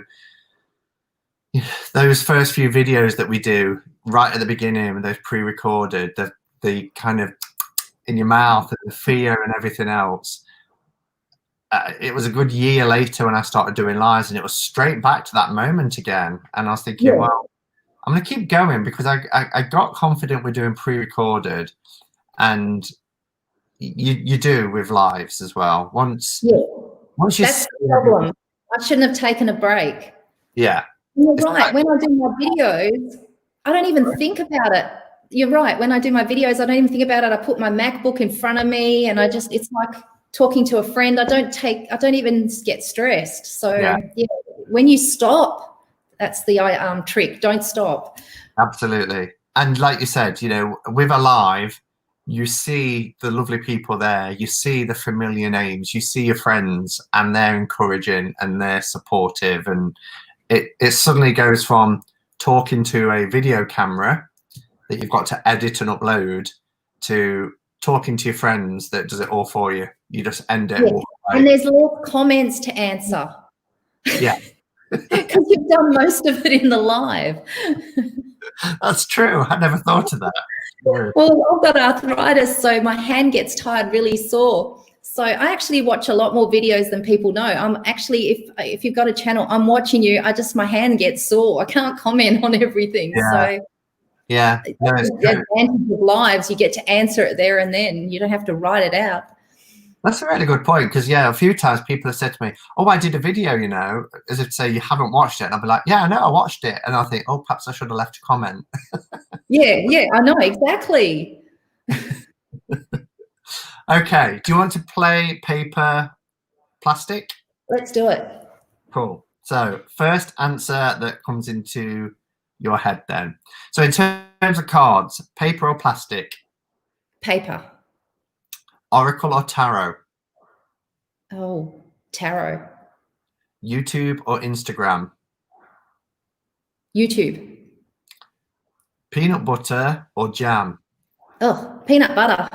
Speaker 1: those first few videos that we do right at the beginning, and those pre-recorded, the kind of in your mouth and the fear and everything else, it was a good year later when I started doing lives, and it was straight back to that moment again. And I was thinking, well, I'm going to keep going, because I got confident with doing pre-recorded, and you do with lives as well. Once you,
Speaker 2: that's the problem. I shouldn't have taken a break.
Speaker 1: Yeah.
Speaker 2: You're right. When I do my videos, I don't even think about it. you're right. When I do my videos, I don't even think about it. I put my MacBook in front of me and it's like talking to a friend. I don't even get stressed. So yeah, when you stop, that's the trick. Don't stop.
Speaker 1: Absolutely. And like you said, you know, with a live, you see the lovely people there, you see the familiar names, you see your friends, and they're encouraging and they're supportive, and it suddenly goes from talking to a video camera that you've got to edit and upload to talking to your friends that does it all for you. You just end it.
Speaker 2: Yeah. And there's little comments to answer.
Speaker 1: Yeah.
Speaker 2: Because you've done most of it in the live.
Speaker 1: That's true. I never thought of that.
Speaker 2: Well, I've got arthritis, so my hand gets tired really sore. So I actually watch a lot more videos than people know. I'm actually, if you've got a channel, I'm watching you. My hand gets sore. I can't comment on everything.
Speaker 1: Yeah.
Speaker 2: So
Speaker 1: yeah, no, it's
Speaker 2: the advantage of lives, you get to answer it there and then. You don't have to write it out.
Speaker 1: That's a really good point, because yeah, a few times people have said to me, "Oh, I did a video," you know, as if to say you haven't watched it, and I'll be like, "Yeah, I know, I watched it," and I'll think, "Oh, perhaps I should have left a comment."
Speaker 2: Yeah, I know exactly.
Speaker 1: Okay, do you want to play paper, plastic?
Speaker 2: Let's do it.
Speaker 1: Cool. So first answer that comes into your head then. So in terms of cards, paper or plastic?
Speaker 2: Paper.
Speaker 1: Oracle or tarot?
Speaker 2: Oh, tarot.
Speaker 1: YouTube or Instagram?
Speaker 2: YouTube.
Speaker 1: Peanut butter or jam?
Speaker 2: Oh, peanut butter.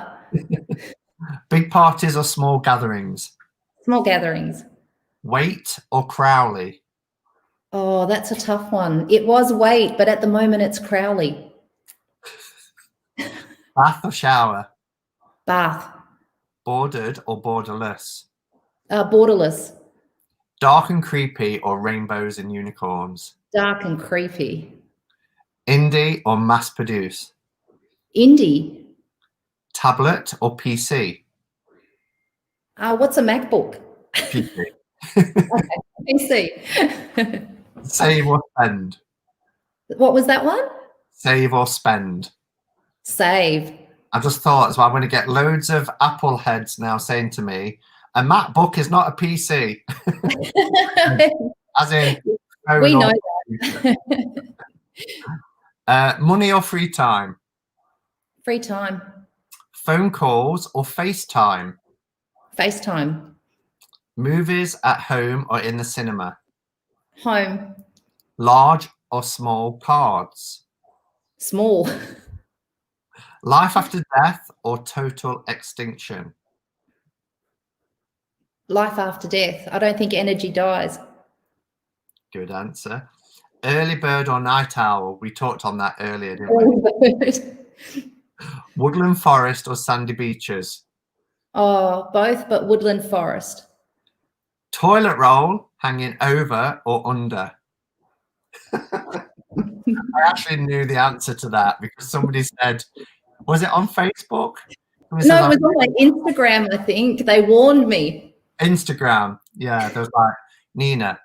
Speaker 1: Big parties or small gatherings?
Speaker 2: Small gatherings.
Speaker 1: Waite or Crowley?
Speaker 2: Oh, that's a tough one. It was Waite, but at the moment it's Crowley.
Speaker 1: Bath or shower?
Speaker 2: Bath.
Speaker 1: Bordered or borderless?
Speaker 2: Borderless.
Speaker 1: Dark and creepy or rainbows and unicorns?
Speaker 2: Dark and creepy.
Speaker 1: Indie or mass produce?
Speaker 2: Indie.
Speaker 1: Tablet or PC?
Speaker 2: What's a MacBook?
Speaker 1: PC.
Speaker 2: Okay, PC.
Speaker 1: Save or spend?
Speaker 2: What was that one?
Speaker 1: Save or spend?
Speaker 2: Save.
Speaker 1: I just thought, so I'm going to get loads of Apple heads now saying to me, a MacBook is not a PC. As in,
Speaker 2: we know that.
Speaker 1: Money or free time?
Speaker 2: Free time.
Speaker 1: Phone calls or FaceTime?
Speaker 2: FaceTime.
Speaker 1: Movies at home or in the cinema?
Speaker 2: Home.
Speaker 1: Large or small cards?
Speaker 2: Small.
Speaker 1: Life after death or total extinction?
Speaker 2: Life after death. I don't think energy dies.
Speaker 1: Good answer. Early bird or night owl? We talked on that earlier, didn't we? Woodland forest or sandy beaches?
Speaker 2: Oh, both, but woodland forest.
Speaker 1: Toilet roll hanging over or under? I actually knew the answer to that because somebody said, was it on Facebook?
Speaker 2: No, it was on like Instagram, I think. They warned me.
Speaker 1: Instagram. Yeah, there was like, Nina,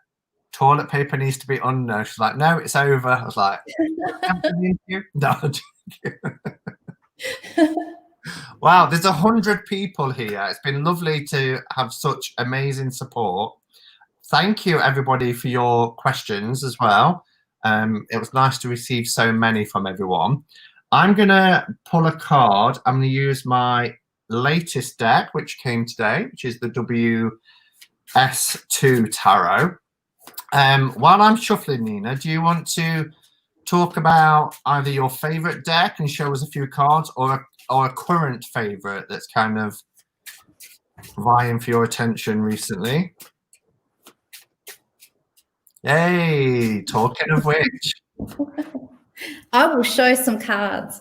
Speaker 1: toilet paper needs to be under. She's like, no, it's over. I was like, no. Wow, there's 100 people here. It's been lovely to have such amazing support. Thank you, everybody, for your questions as well. It was nice to receive so many from everyone. I'm going to pull a card. I'm going to use my latest deck, which came today, which is the WS2 Tarot. While I'm shuffling, Nina, do you want to talk about either your favorite deck and show us a few cards, or a current favorite that's kind of vying for your attention recently? Hey, talking of which.
Speaker 2: I will show some cards.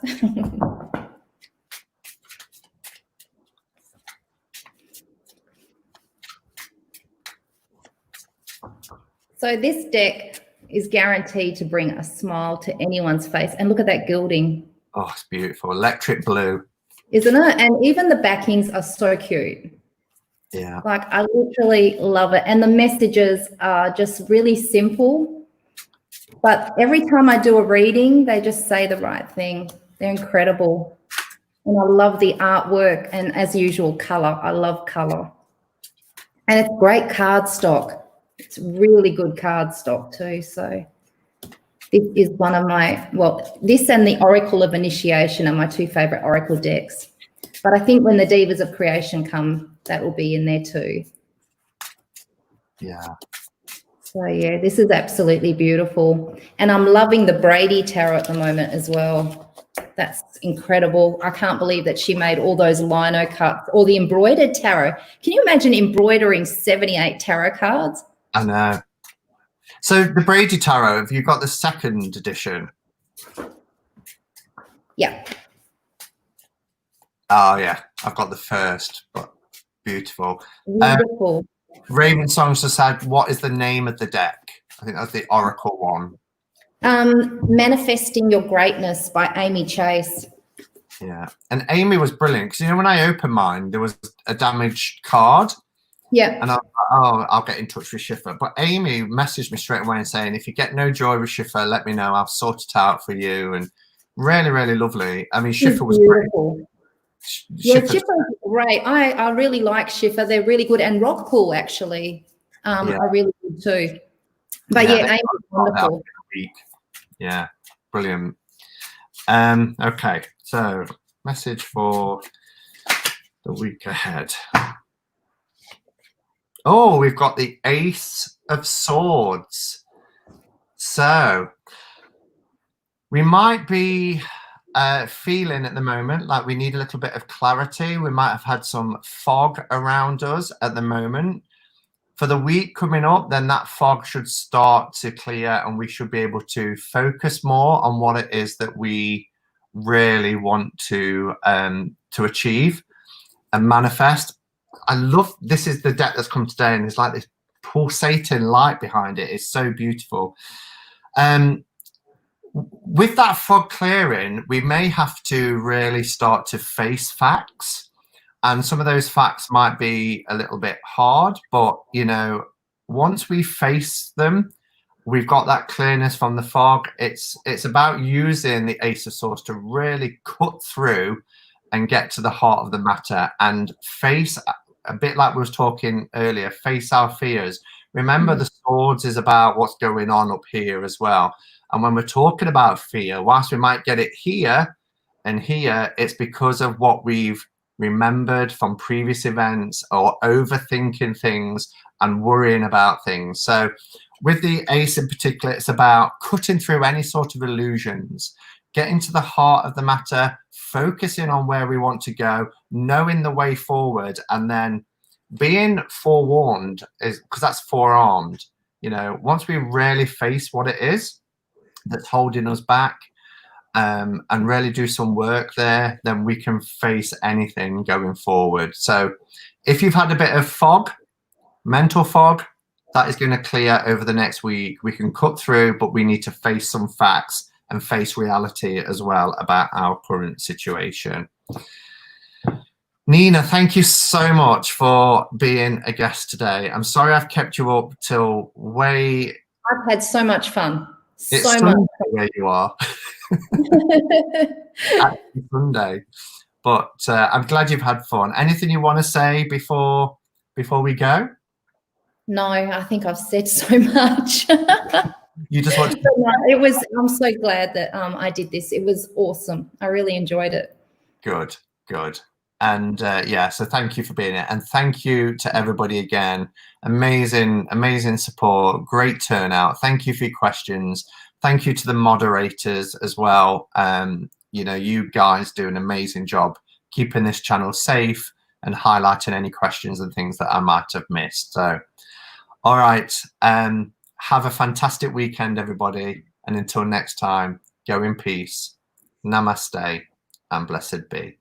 Speaker 2: So this deck is guaranteed to bring a smile to anyone's face. And look at that gilding.
Speaker 1: Oh, it's beautiful. Electric blue.
Speaker 2: Isn't it? And even the backings are so cute.
Speaker 1: Yeah.
Speaker 2: Like, I literally love it. And the messages are just really simple. But every time I do a reading, they just say the right thing. They're incredible. And I love the artwork and, as usual, colour. I love colour. And it's great cardstock. It's really good cardstock too. So this is one of my, well, this and the Oracle of Initiation are my two favourite Oracle decks. But I think when the Divas of Creation come, that will be in there too.
Speaker 1: Yeah.
Speaker 2: So, yeah, this is absolutely beautiful. And I'm loving the Brady Tarot at the moment as well. That's incredible. I can't believe that she made all those lino cuts, or the embroidered tarot. Can you imagine embroidering 78 tarot cards?
Speaker 1: I know. So the Brady Tarot, have you got the second edition?
Speaker 2: Yeah.
Speaker 1: Oh, yeah. I've got the first, but beautiful.
Speaker 2: Beautiful.
Speaker 1: Raven Songs just said, what is the name of the deck? I think that's the Oracle one.
Speaker 2: Manifesting Your Greatness by Amy Chase.
Speaker 1: Yeah. And Amy was brilliant because, you know, when I opened mine, there was a damaged card.
Speaker 2: Yeah.
Speaker 1: And I was like, oh, I'll get in touch with Schiffer. But Amy messaged me straight away and saying, if you get no joy with Schiffer, let me know. I'll sort it out for you. And really, really lovely. I mean, Schiffer was
Speaker 2: beautiful.
Speaker 1: Great.
Speaker 2: Yeah, Schiffer's great. I really like Schiffer. They're really good. And Rockpool, actually, are really good too. But yeah, Amy's wonderful.
Speaker 1: Yeah, brilliant. Okay, so message for the week ahead. Oh, we've got the Ace of Swords. So we might be feeling at the moment like we need a little bit of clarity. We might have had some fog around us at the moment. For the week coming up, then that fog should start to clear and we should be able to focus more on what it is that we really want to achieve and manifest. I love, this is the deck that's come today, and it's like this pulsating light behind it. It's so beautiful. With that fog clearing, we may have to really start to face facts. And some of those facts might be a little bit hard, but, you know, once we face them, we've got that clearness from the fog. It's about using the Ace of Swords to really cut through and get to the heart of the matter and face, a bit like we was talking earlier, face our fears. Remember, the swords is about what's going on up here as well. And when we're talking about fear, whilst we might get it here and here, it's because of what we've remembered from previous events or overthinking things and worrying about things. So with the Ace in particular, it's about cutting through any sort of illusions, getting to the heart of the matter, focusing on where we want to go, knowing the way forward, and then being forewarned, is because that's forearmed. You know, once we really face what it is that's holding us back, and really do some work there, then we can face anything going forward. So if you've had a bit of fog, mental fog, that is going to clear over the next week. We can cut through, but we need to face some facts and face reality as well about our current situation. Nina, thank you so much for being a guest today. I'm sorry I've kept you up till way...
Speaker 2: I've had so much fun.
Speaker 1: It's
Speaker 2: so
Speaker 1: Sunday
Speaker 2: much
Speaker 1: where you are. Sunday, but I'm glad you've had fun. Anything you want to say before we go?
Speaker 2: No, I think I've said so much.
Speaker 1: You just want to...
Speaker 2: It was, I'm so glad that I did this. It was awesome. I really enjoyed it.
Speaker 1: Good. And yeah, so thank you for being here, and thank you to everybody again. Amazing support, great turnout. Thank you for your questions. Thank you to the moderators as well. You know, you guys do an amazing job keeping this channel safe and highlighting any questions and things that I might have missed. So, all right, have a fantastic weekend, everybody. And until next time, go in peace. Namaste and blessed be.